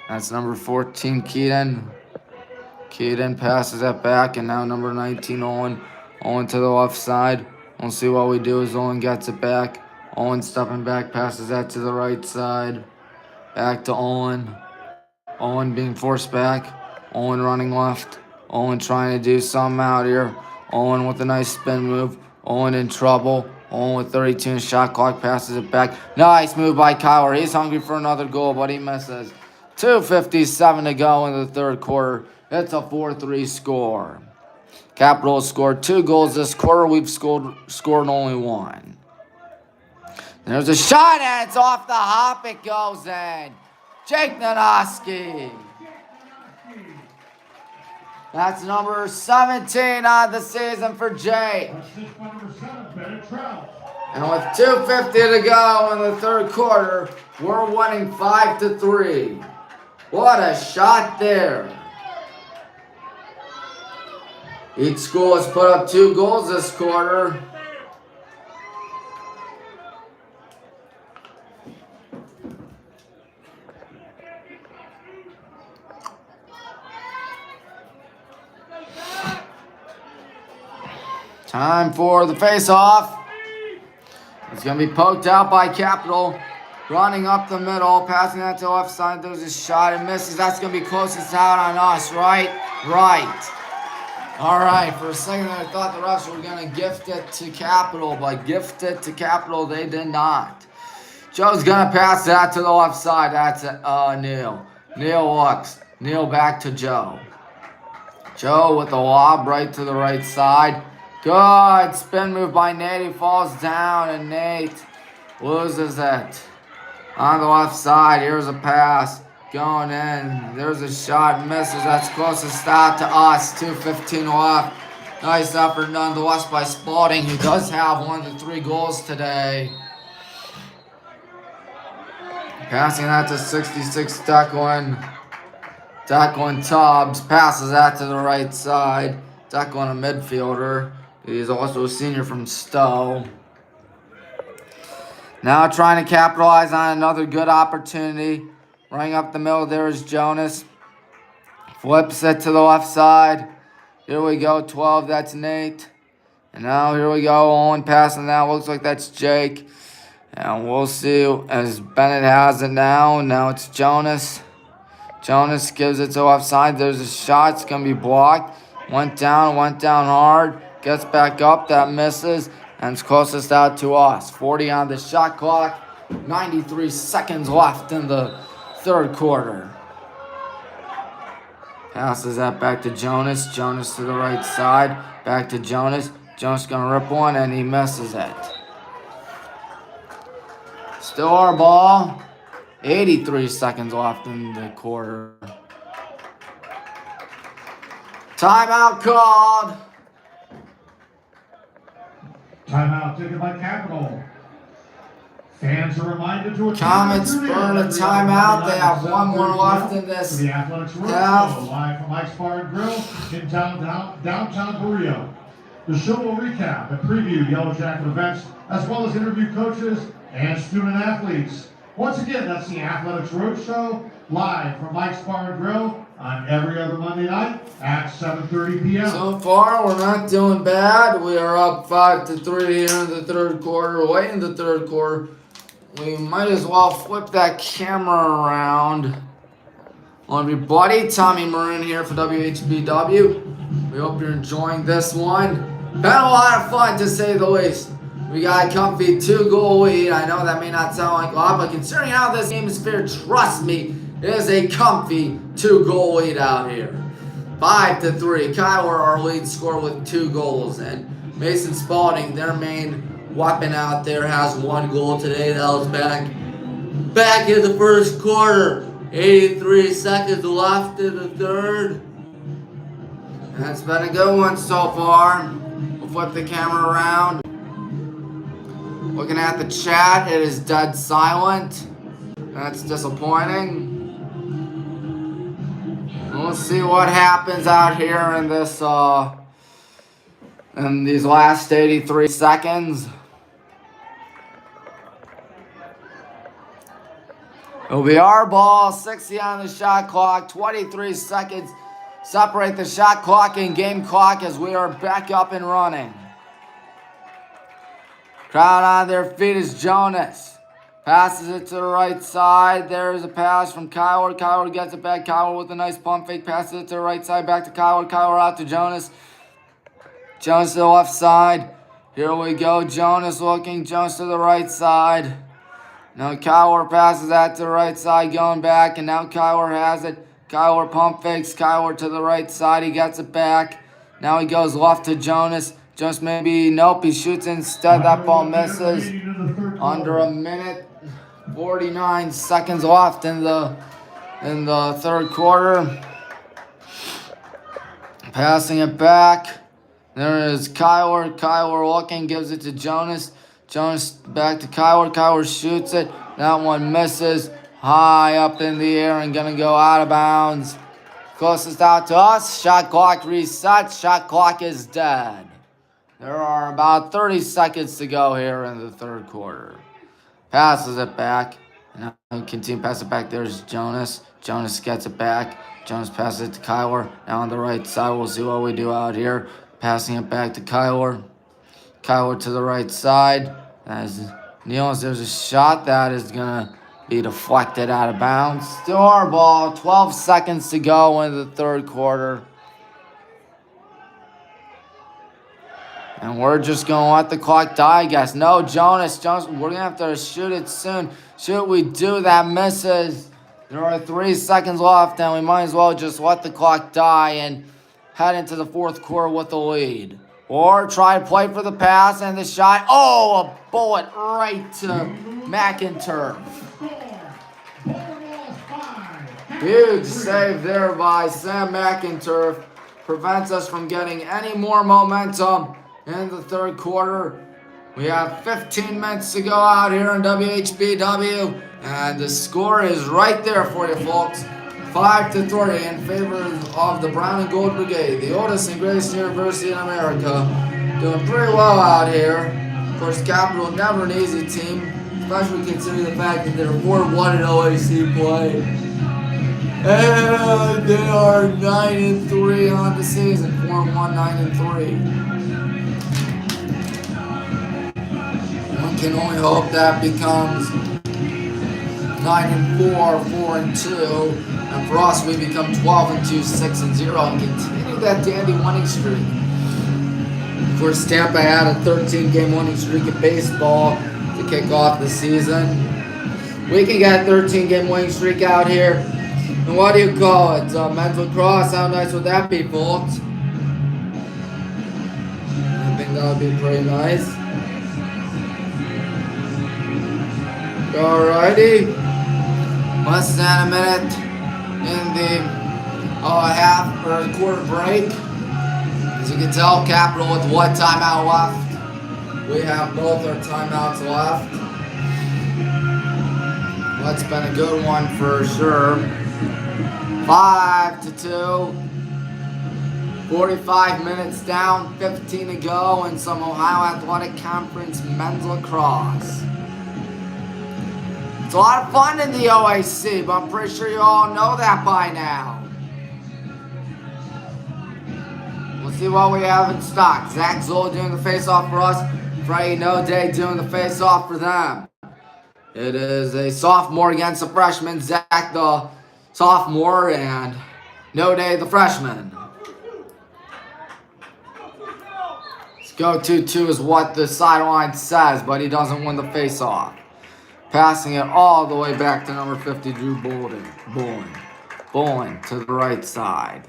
That's number 14, Keaton. Keaton passes that back. And now number 19, Owen. Owen to the left side. We'll see what we do as Owen gets it back. Owen stepping back, passes that to the right side. Back to Owen. Owen being forced back. Owen running left. Owen trying to do something out here. Owen with a nice spin move. Owen in trouble. Owen with 32 in shot clock, passes it back. Nice move by Kyler. He's hungry for another goal, but he misses. 2:57 to go in the third quarter. It's a 4-3 score. Capital scored 2 goals this quarter. We've scored only 1. There's a shot, and it's off the hop. It goes in. Jake Nanoski. That's number 17 on the season for Jake. And with 2:50 to go in the third quarter, we're winning 5-3. What a shot there. Each school has put up 2 goals this quarter. Time for the face-off. It's going to be poked out by Capital. Running up the middle, passing that to the left side. There's a shot and misses. That's going to be closest out on us, right? Right. All right. For a second there, I thought the refs were going to gift it to Capital, but gift it to Capital they did not. Joe's going to pass that to the left side. That's Neil. Neil looks. Neil back to Joe. Joe with the lob right to the right side. Good spin move by Nate. He falls down, and Nate loses it. On the left side, here's a pass going in. There's a shot, misses. That's closest out to us. 2:15 left. Nice effort nonetheless by Spalding, who does have 1 of the 3 goals today. Passing that to 66, Declan. Declan Tubbs passes that to the right side. Declan, a midfielder. He's also a senior from Stowe. Now trying to capitalize on another good opportunity. Running up the middle, there is Jonas. Flips it to the left side. Here we go, 12, that's Nate. And now here we go, Owen passing that. Looks like that's Jake. And we'll see as Bennett has it now. Now it's Jonas. Jonas gives it to the left side. There's a shot. It's going to be blocked. Went down hard. Gets back up. That misses. And it's closest out to us. 40 on the shot clock. 93 seconds left in the third quarter. Passes that back to Jonas. Jonas to the right side. Back to Jonas. Jonas going to rip one, and he misses it. Still our ball. 83 seconds left in the quarter. Timeout called. timeout taken by Capital. Fans are reminded to Comets burn a timeout. They have one more left in this the Athletics half. Roadshow, live from Mike's Bar and Grill in downtown Berea. The show will recap and preview Yellow Jacket events, as well as interview coaches and student athletes. Once again, that's the Athletics Roadshow, live from Mike's Bar and Grill on every other Monday night at 7:30 p.m. So far, we're not doing bad. We are up 5-3 here in the third quarter. Late in the third quarter, we might as well flip that camera around. Hello, everybody. Tommy Marin here for WHBW. We hope you're enjoying this one. Been a lot of fun, to say the least. We got a comfy 2-goal lead. I know that may not sound like a lot, but considering how this game is fair, trust me, it is a comfy 2-goal lead out here. 5-3. Kyler, our lead scorer, with 2 goals. And Mason Spalding, their main weapon out there, has 1 goal today. That was back in the first quarter. 83 seconds left in the third. And it's been a good one so far. We'll flip the camera around. Looking at the chat, it is dead silent. That's disappointing. We'll see what happens out here in this in these last 83 seconds. It'll be our ball, 60 on the shot clock, 23 seconds separate the shot clock and game clock as we are back up and running. Crowd on their feet is Jonas. Passes it to the right side. There's a pass from Kyler. Kyler gets it back. Kyler with a nice pump fake. Passes it to the right side. Back to Kyler. Kyler out to Jonas. Jonas to the left side. Here we go. Jonas looking. Jonas to the right side. Now Kyler passes that to the right side. Going back. And now Kyler has it. Kyler pump fakes. Kyler to the right side. He gets it back. Now he goes left to Jonas. Just maybe, nope, he shoots instead. That ball misses. Under a minute, 49 seconds left in the third quarter. Passing it back. There is Kyler. Kyler looking, gives it to Jonas. Jonas back to Kyler. Kyler shoots it. That one misses. High up in the air and gonna go out of bounds. Closest out to us. Shot clock resets. Shot clock is dead. There are about 30 seconds to go here in the third quarter. Passes it back. Now continue pass it back. There's Jonas. Jonas gets it back. Jonas passes it to Kyler. Now on the right side, we'll see what we do out here. Passing it back to Kyler. Kyler to the right side. As Niels, there's a shot that is going to be deflected out of bounds. Still our ball. 12 seconds to go in the third quarter. And we're just going to let the clock die, I guess. No, Jonas, we're going to have to shoot it soon. Shoot, we do. That misses. There are 3 seconds left, and we might as well just let the clock die and head into the fourth quarter with the lead. Or try to play for the pass and the shot. Oh, a bullet right to McIntyre. Huge save there by Sam McIntyre. Prevents us from getting any more momentum in the third quarter. We have 15 minutes to go out here in WHBW, and the score is right there for you folks. 5-3 in favor of the Brown and Gold Brigade, the oldest and greatest university in America. Doing pretty well out here. Of course, Capital, never an easy team, especially considering the fact that they're 4-1 in OAC play. And they are 9-3 on the season. 4-1, 9-3. One can only hope that becomes 9-4, 4-2, and for us we become 12-2, 6-0, and continue that dandy winning streak. Of course, Tampa had a 13-game winning streak in baseball to kick off the season. We can get a 13-game winning streak out here. And what do you call it? Men's lacrosse. How nice would that be, folks? I think that would be pretty nice. Alrighty. Less than a minute in the half or quarter break. As you can tell, Capital with one timeout left. We have both our timeouts left. Well, it's been a good one for sure. 5-2. 45 minutes down, 15 to go in some Ohio Athletic Conference men's lacrosse. It's a lot of fun in the OAC, but I'm pretty sure you all know that by now. We'll see what we have in stock. Zach Zoll doing the face-off for us. Freddie No Day doing the face-off for them. It is a sophomore against a freshman. Zach the sophomore and No Day the freshman. Let's go 2-2 is what the sideline says, but he doesn't win the face-off. Passing it all the way back to number 50, Drew Baldwin to the right side.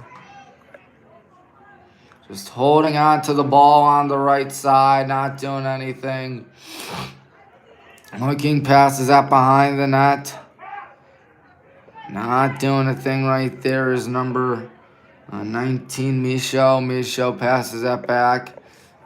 Just holding on to the ball on the right side, not doing anything. Looking passes that behind the net. Not doing a thing right there is number 19, Micho. Micho passes that back.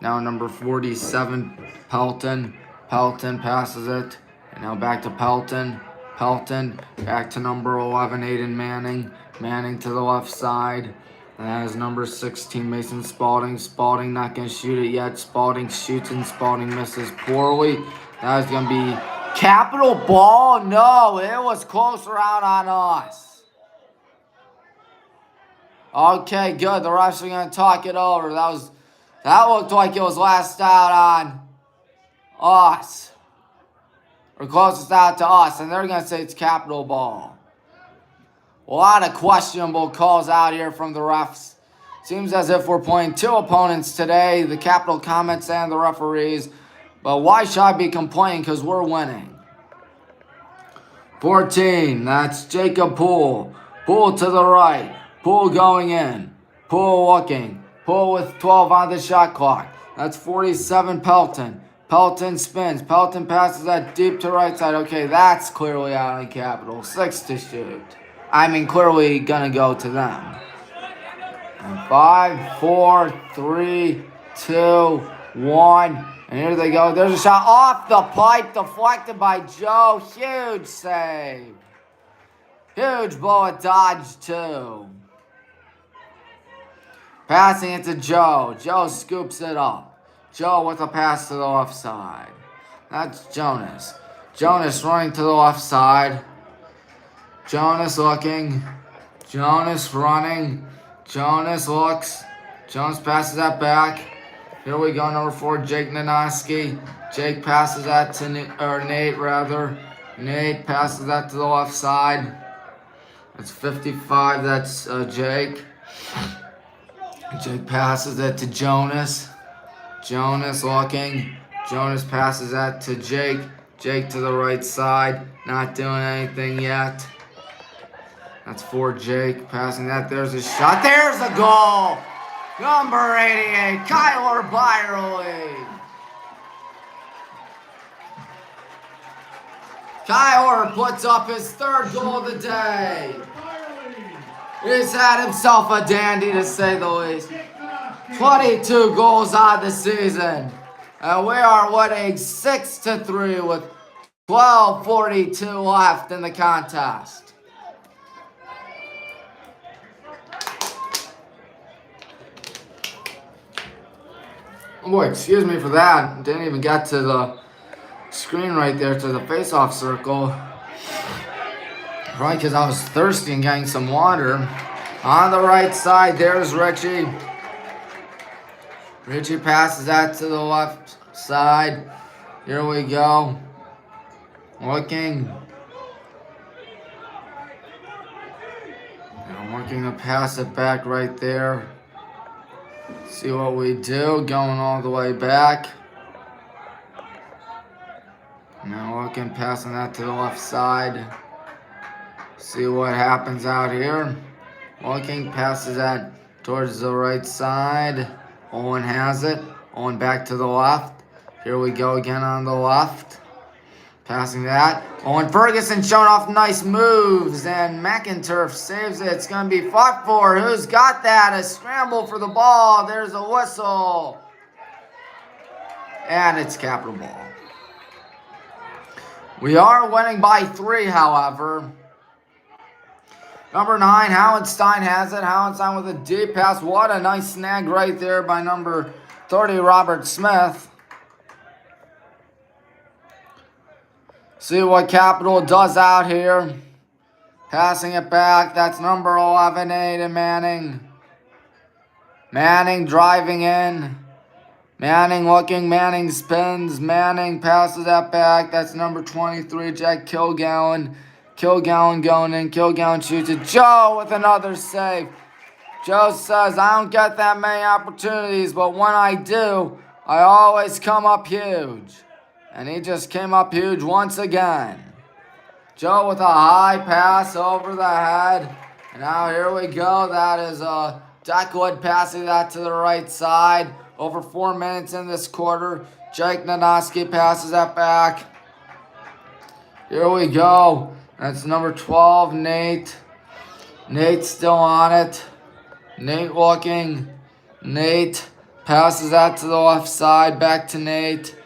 Now number 47, Pelton. Pelton passes it. And now back to Pelton. Pelton back to number 11, Aiden Manning. Manning to the left side. And that is number 16, Mason Spalding. Spalding not going to shoot it yet. Spalding shoots and Spalding misses poorly. That is going to be capital ball. No, it was closer out on us. Okay, good. The refs are going to talk it over. That looked like it was last out on us. Or closest out to us. And they're going to say it's capital ball. A lot of questionable calls out here from the refs. Seems as if we're playing two opponents today, the Capital Comets and the referees. But why should I be complaining? Because we're winning. 14, that's Jacob Poole. Poole to the right. Poole going in. Poole looking. Poole with 12 on the shot clock. That's 47, Pelton. Pelton spins. Pelton passes that deep to right side. Okay, that's clearly out on Capital. 6 to shoot. I mean, clearly gonna go to them. And 5, 4, 3, 2, 1. And here they go. There's a shot off the pipe, deflected by Joe. Huge save. Huge bullet dodge, too. Passing it to Joe. Joe scoops it up. Joe with a pass to the left side. That's Jonas. Jonas running to the left side. Jonas looking. Jonas running. Jonas looks. Jonas passes that back. Here we go, number 4, Jake Nanoski. Jake passes that to Nate, rather. Nate passes that to the left side. That's 55, that's Jake. Jake passes it to Jonas. Jonas looking. Jonas passes that to Jake. Jake to the right side. Not doing anything yet. That's for Jake. Passing that. There's a shot. There's a goal. Number 88, Kyler Byerly. Kyler puts up his third goal of the day. He's had himself a dandy, to say the least. 22 goals on the season. And we are winning 6-3 with 12:42 left in the contest. Boy, excuse me for that. Didn't even get to the screen right there, to the face-off circle. Probably because I was thirsty and getting some water. On the right side, there's Richie. Richie passes that to the left side. Here we go. Looking. And I'm looking to pass it back right there. See what we do. Going all the way back. Now looking, passing that to the left side. See what happens out here. Looking, passes that towards the right side. Owen has it. Owen back to the left. Here we go again on the left. Passing that. Owen Ferguson showing off nice moves. And McInturf saves it. It's going to be fought for. Who's got that? A scramble for the ball. There's a whistle. and it's capital ball. We are winning by 3, however. Number 9, Howenstein has it. Howenstein with a deep pass. What a nice snag right there by number 30, Robert Smith. See what Capital does out here. Passing it back. That's number 11, Aiden Manning. Manning driving in. Manning looking. Manning spins. Manning passes that back. That's number 23, Jack Kilgallen. Kilgallen going in. Kilgallen shoots it. Joe with another save. Joe says, I don't get that many opportunities, but when I do, I always come up huge. And he just came up huge once again. Joe with a high pass over the head. And now here we go. That is Deckwood passing that to the right side. Over 4 minutes in this quarter. Jake Nanoski passes that back. Here we go. That's number 12, Nate. Nate's still on it. Nate looking. Nate passes that to the left side. Back to Nate.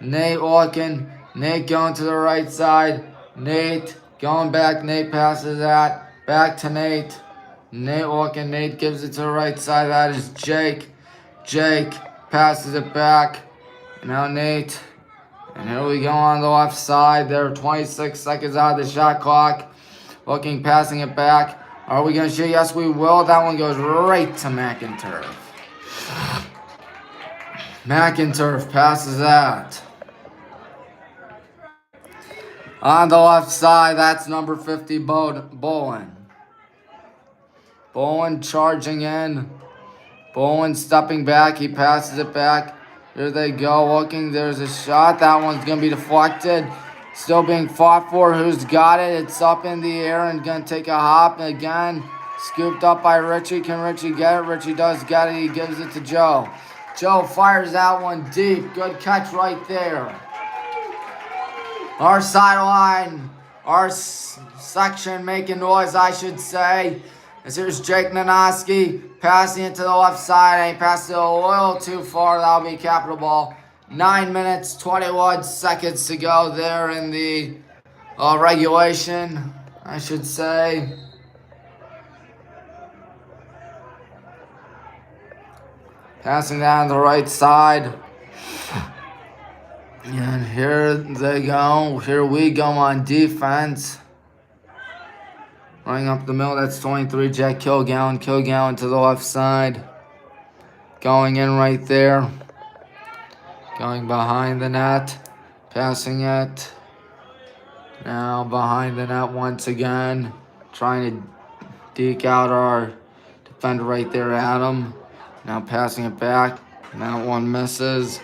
Nate looking. Nate going to the right side. Nate going back. Nate passes that. Back to Nate. Nate looking. Nate gives it to the right side. That is Jake. Jake passes it back. Now Nate. And here we go on the left side. There are 26 seconds out of the shot clock. Looking, passing it back. Are we going to shoot? Yes, we will. That one goes right to McInturf. McInturf passes that. On the left side, that's number 50, Baldwin. Baldwin charging in. Baldwin stepping back. He passes it back. Here they go. Looking. There's a shot. That one's going to be deflected. Still being fought for. Who's got it? It's up in the air and going to take a hop. Again, scooped up by Richie. Can Richie get it? Richie does get it. He gives it to Joe. Joe fires that one deep. Good catch right there. Our sideline, our section making noise, I should say. As here's Jake Nanoski passing it to the left side. And he passed it a little too far. That'll be capital ball. 9 minutes, 21 seconds to go there in the regulation, I should say. Passing that on the right side. And here they go. Here we go on defense. Running up the middle, that's 23, Jack Kilgallen. Kilgallen to the left side. Going in right there. Going behind the net. Passing it. Now behind the net once again. Trying to deke out our defender right there, Adam. Now passing it back. And that one misses.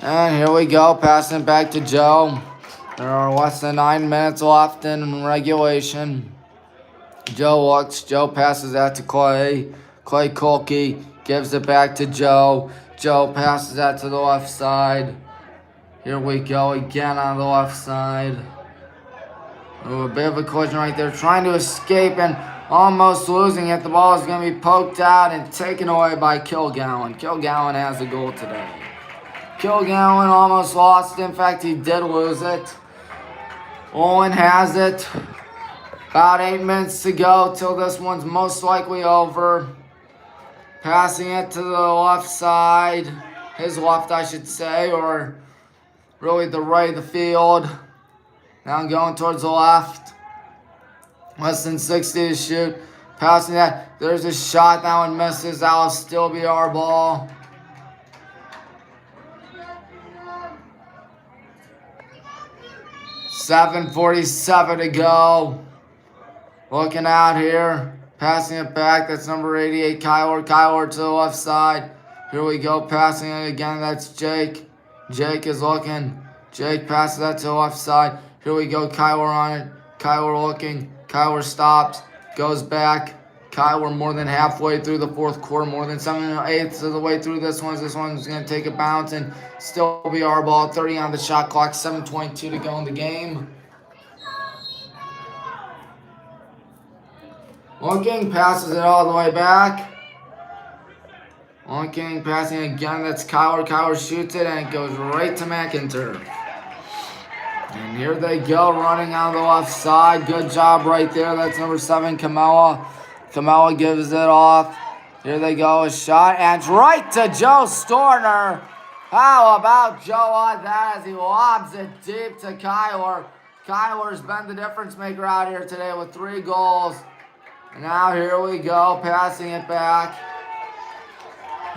And here we go, passing it back to Joe. There are less than 9 minutes left in regulation. Joe looks. Joe passes that to Clay. Clay Kolke gives it back to Joe. Joe passes that to the left side. Here we go again on the left side. Ooh, a bit of a collision right there. Trying to escape and almost losing it. The ball is going to be poked out and taken away by Kilgallen. Kilgallen has the goal today. Kilgallen almost lost. In fact, he did lose it. Owen has it. About 8 minutes to go till this one's most likely over. Passing it to the left side. His left, I should say, or really the right of the field. Now going towards the left. Less than 60 to shoot. Passing that. There's a shot. That one misses. That will still be our ball. .47 to go. Looking out here. Passing it back. That's number 88, Kyler. Kyler to the left side. Here we go. Passing it again. That's Jake. Jake is looking. Jake passes that to the left side. Here we go. Kyler on it. Kyler looking. Kyler stops. Goes back. Kyler more than halfway through the fourth quarter. More than 7/8 of the way through this one. This one's going to take a bounce and still be our ball. 30 on the shot clock. 7:22 to go in the game. Looking. Passes it all the way back. Looking, passing again. That's Kyler. Kyler shoots it and it goes right to McIntyre. And here they go, running on the left side. Good job right there. That's number 7, Camella. Camella gives it off. Here they go, a shot, and it's right to Joe Storner. How about Joe on that as he lobs it deep to Kyler. Kyler's been the difference maker out here today with 3 goals. And now here we go, passing it back.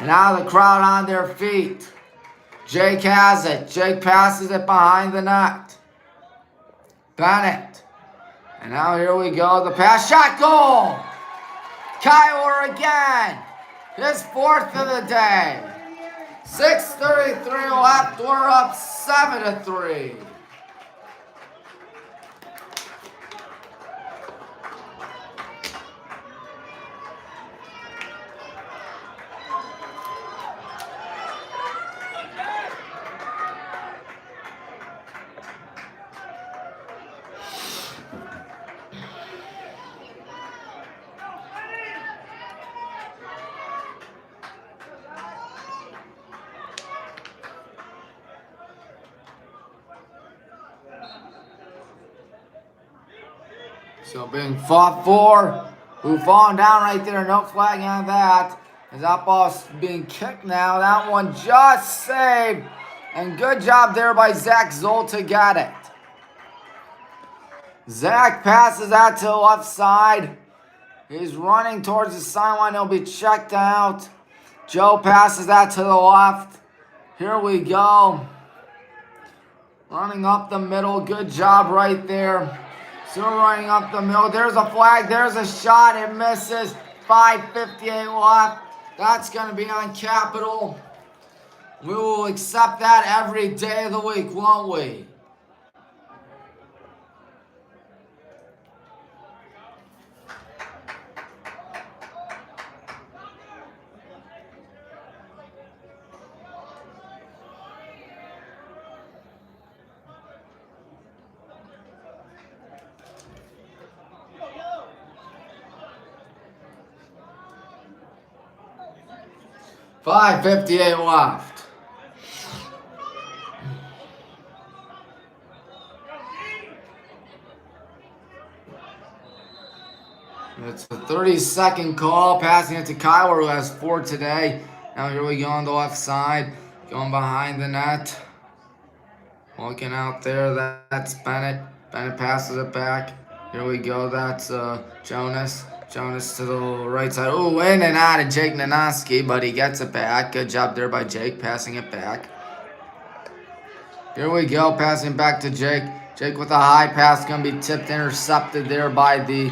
Now the crowd on their feet. Jake has it. Jake passes it behind the net. Bennett. And now here we go. The pass, shot, goal! Kyler again. His 4th of the day. 6:33 left. We're up 7-3. So being fought for. We've fallen down right there. No flag on that. As that ball's being kicked now. That one just saved. And good job there by Zach Zoll to get it. Zach passes that to the left side. He's running towards the sideline. He'll be checked out. Joe passes that to the left. Here we go. Running up the middle. Good job right there. Still running up the middle. There's a flag. There's a shot. It misses. 5:58 left. That's going to be on Capital. We will accept that every day of the week, won't we? $5:58 left. It's a 30-second call, passing it to Kyler, who has 4 today. Now here we go on the left side, going behind the net. Looking out there, that's Bennett. Bennett passes it back. Here we go, that's Jonas. Jonas to the right side. Oh, in and out of Jake Nanoski, but he gets it back. Good job there by Jake, passing it back. Here we go, passing back to Jake. Jake with a high pass, going to be tipped, intercepted there by the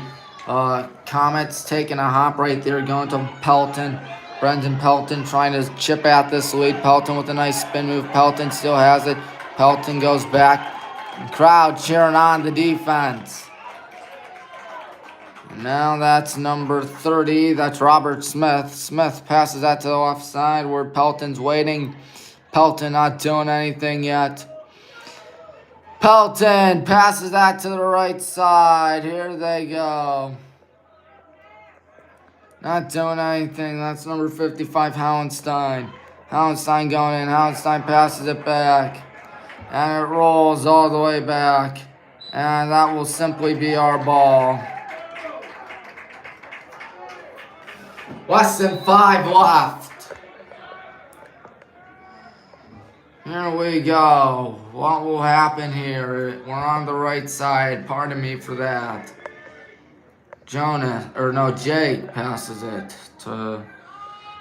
Comets. Taking a hop right there, going to Pelton. Brendan Pelton trying to chip at this lead. Pelton with a nice spin move. Pelton still has it. Pelton goes back. The crowd cheering on the defense. Now that's number 30. That's Robert Smith. Smith passes that to the left side where Pelton's waiting. Pelton not doing anything yet. Pelton passes that to the right side. Here they go. Not doing anything. That's number 55, Howenstein. Howenstein going in. Howenstein passes it back. And it rolls all the way back. And that will simply be our ball. Less than 5 left. Here we go. What will happen here? We're on the right side. Pardon me for that. Jake passes it to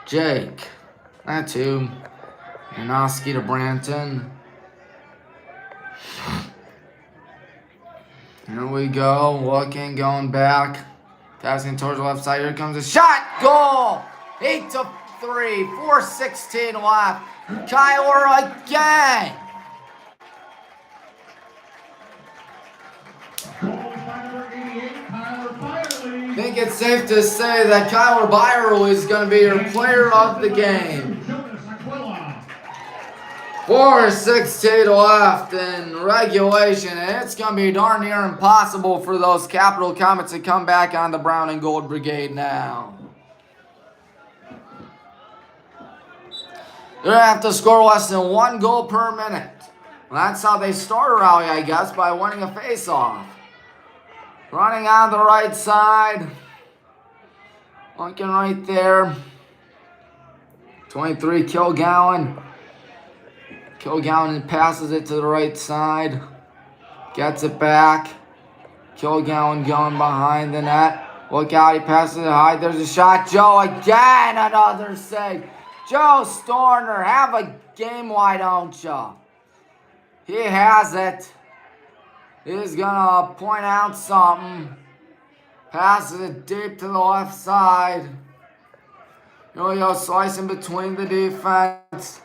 Jake. That too. Janoski to Branton. Here we go. Looking, going back. Passing towards the left side. Here comes a shot. Goal! 8-3. 4:16 left. Kyler again. I think it's safe to say that Kyler Byerly is going to be your player of the game. 4:16 left in regulation, and it's going to be darn near impossible for those Capital Comets to come back on the Brown and Gold Brigade now. They're going to have to score less than 1 goal per minute. Well, that's how they start a rally, I guess, by winning a face-off. Running on the right side. Looking right there. 23, Kilgallen. Kilgallen passes it to the right side. Gets it back. Kilgallen going behind the net. Look out, he passes it high. There's a shot. Joe again, another save. Joe Storner, have a game, why don't ya? He has it. He's gonna point out something. Passes it deep to the left side. Here we go, slicing between the defense.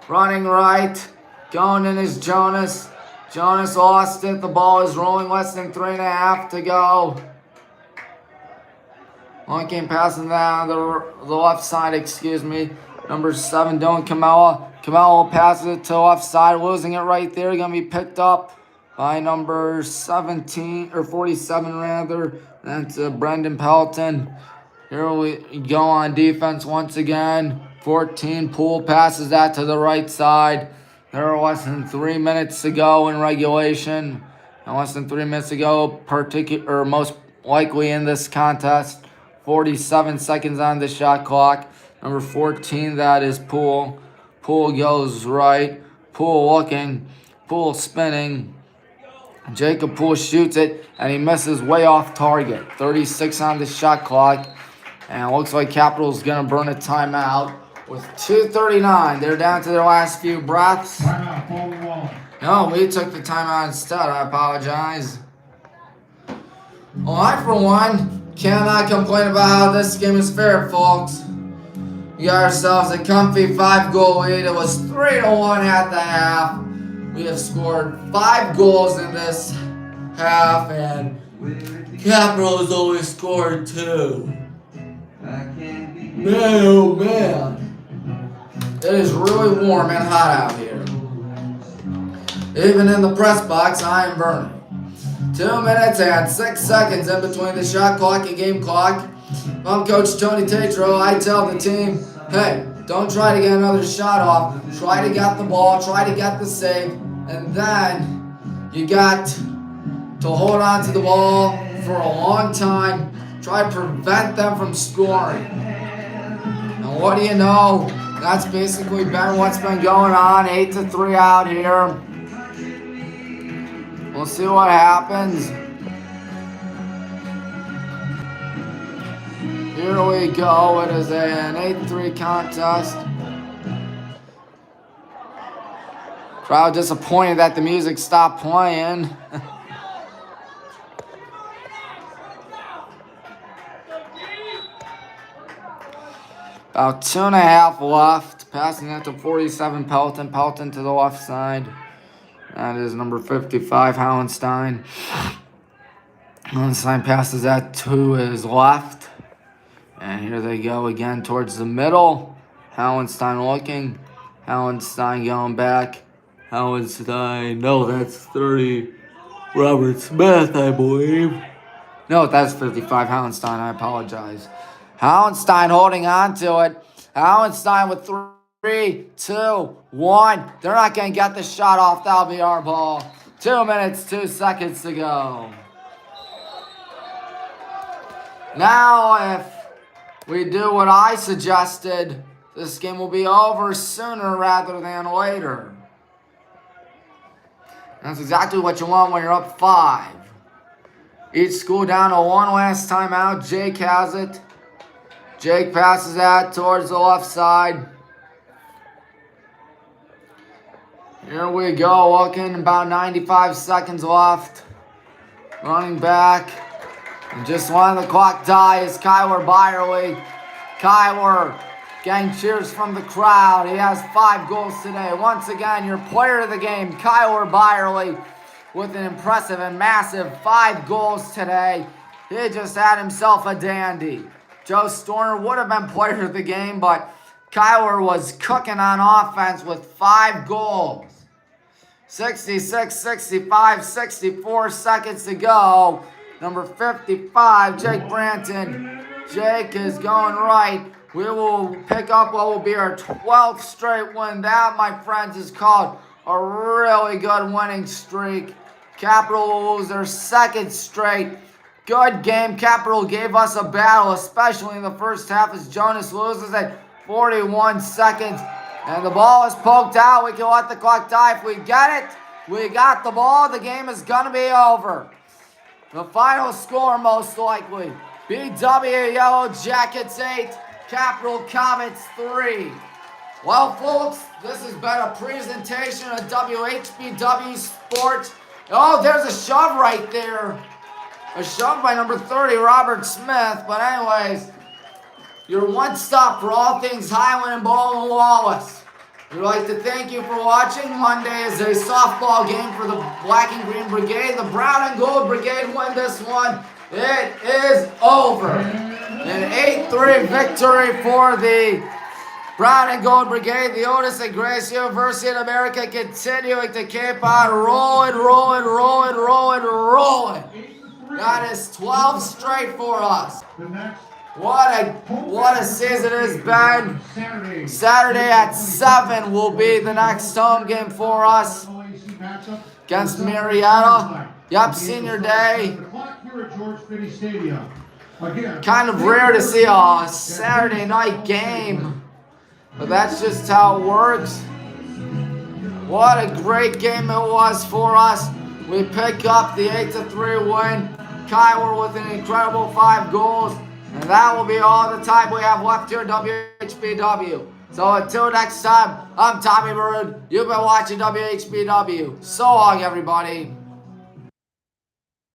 Running right. Going in is Jonas. Jonas lost it. The ball is rolling, less than 3.5 to go. Looking, passing that on the left side, excuse me. Number 7, Dylan Camella. Camella passes it to the left side, losing it right there. Going to be picked up by number 17, or 47 rather. That's Brendan Pelton. Here we go on defense once again. 14, Poole passes that to the right side. There are less than 3 minutes to go in regulation. And less than 3 minutes to go, most likely in this contest. 47 seconds on the shot clock. Number 14, that is Poole. Poole goes right. Poole looking. Poole spinning. Jacob Poole shoots it, and he misses way off target. 36 on the shot clock. And it looks like Capital's going to burn a timeout with 2:39. They're down to their last few breaths. Timeout, Baldwin Wallace. No, we took the timeout instead. I apologize. Well, I, for one, cannot complain about how this game is fair, folks. We got ourselves a comfy 5-goal lead. It was 3-1 at the half. We have scored 5 goals in this half, and Capital has only scored 2. Man, oh man. It is really warm and hot out here. Even in the press box, I am burning. 2 minutes and 6 seconds in between the shot clock and game clock. If I'm Coach Tony Tatro, I tell the team, hey, don't try to get another shot off. Try to get the ball, try to get the save, and then you got to hold on to the ball for a long time. Try to prevent them from scoring. And what do you know? That's basically been what's been going on. 8-3 out here. We'll see what happens. Here we go. It is an 8-3 contest. Crowd disappointed that the music stopped playing. About 2.5 left. Passing that to 47, Pelton. Pelton to the left side. That is number 55, Hallenstein. Hallenstein passes that to his left. And here they go again towards the middle. Hallenstein looking. Hallenstein going back. Hallenstein. No, that's 30. Robert Smith, I believe. No, that's 55, Hallenstein. I apologize. Hallenstein holding on to it. Hallenstein with 3, 2, 1. They're not going to get the shot off. That'll be our ball. 2 minutes, 2 seconds to go. Now, if we do what I suggested, this game will be over sooner rather than later. That's exactly what you want when you're up 5. Each school down to 1 last time out. Jake has it. Jake passes that towards the left side. Here we go, looking about 95 seconds left. Running back. And just letting the clock die is Kyler Byerly. Kyler getting cheers from the crowd. He has 5 goals today. Once again, your player of the game, Kyler Byerly, with an impressive and massive 5 goals today. He just had himself a dandy. Joe Storner would have been player of the game, but Kyler was cooking on offense with 5 goals. 66, 65, 64 seconds to go. Number 55, Jake Branton. Jake is going right. we will pick up what will be our 12th straight win. That, my friends, is called a really good winning streak. Capital will lose their second straight. Good game. Capital gave us a battle, especially in the first half, as Jonas loses at 41 seconds. And the ball is poked out. We can let the clock die. If we get it, we got the ball. The game is going to be over. The final score, most likely. BW Yellow Jackets 8, Capital Comets 3. Well, folks, this has been a presentation of WHBW Sports. Oh, there's a shove right there. A shove by number 30, Robert Smith. But anyways, your one stop for all things Highland and Baldwin Wallace. We'd like to thank you for watching. Monday is a softball game for the Black and Green Brigade. The Brown and Gold Brigade win this one. It is over. An 8-3 victory for the Brown and Gold Brigade. The Otis and Grace University of America continuing to keep on rolling. That is 12 straight for us. What a season it has been. Saturday at 7 will be the next home game for us against Marietta. Yep, senior day. Kind of rare to see a Saturday night game, but that's just how it works. What a great game it was for us. We pick up the 8-3 win. Kyle with an incredible 5 goals. And that will be all the time we have left here at WHBW. So until next time, I'm Tommy Maroon. You've been watching WHBW. So long, everybody.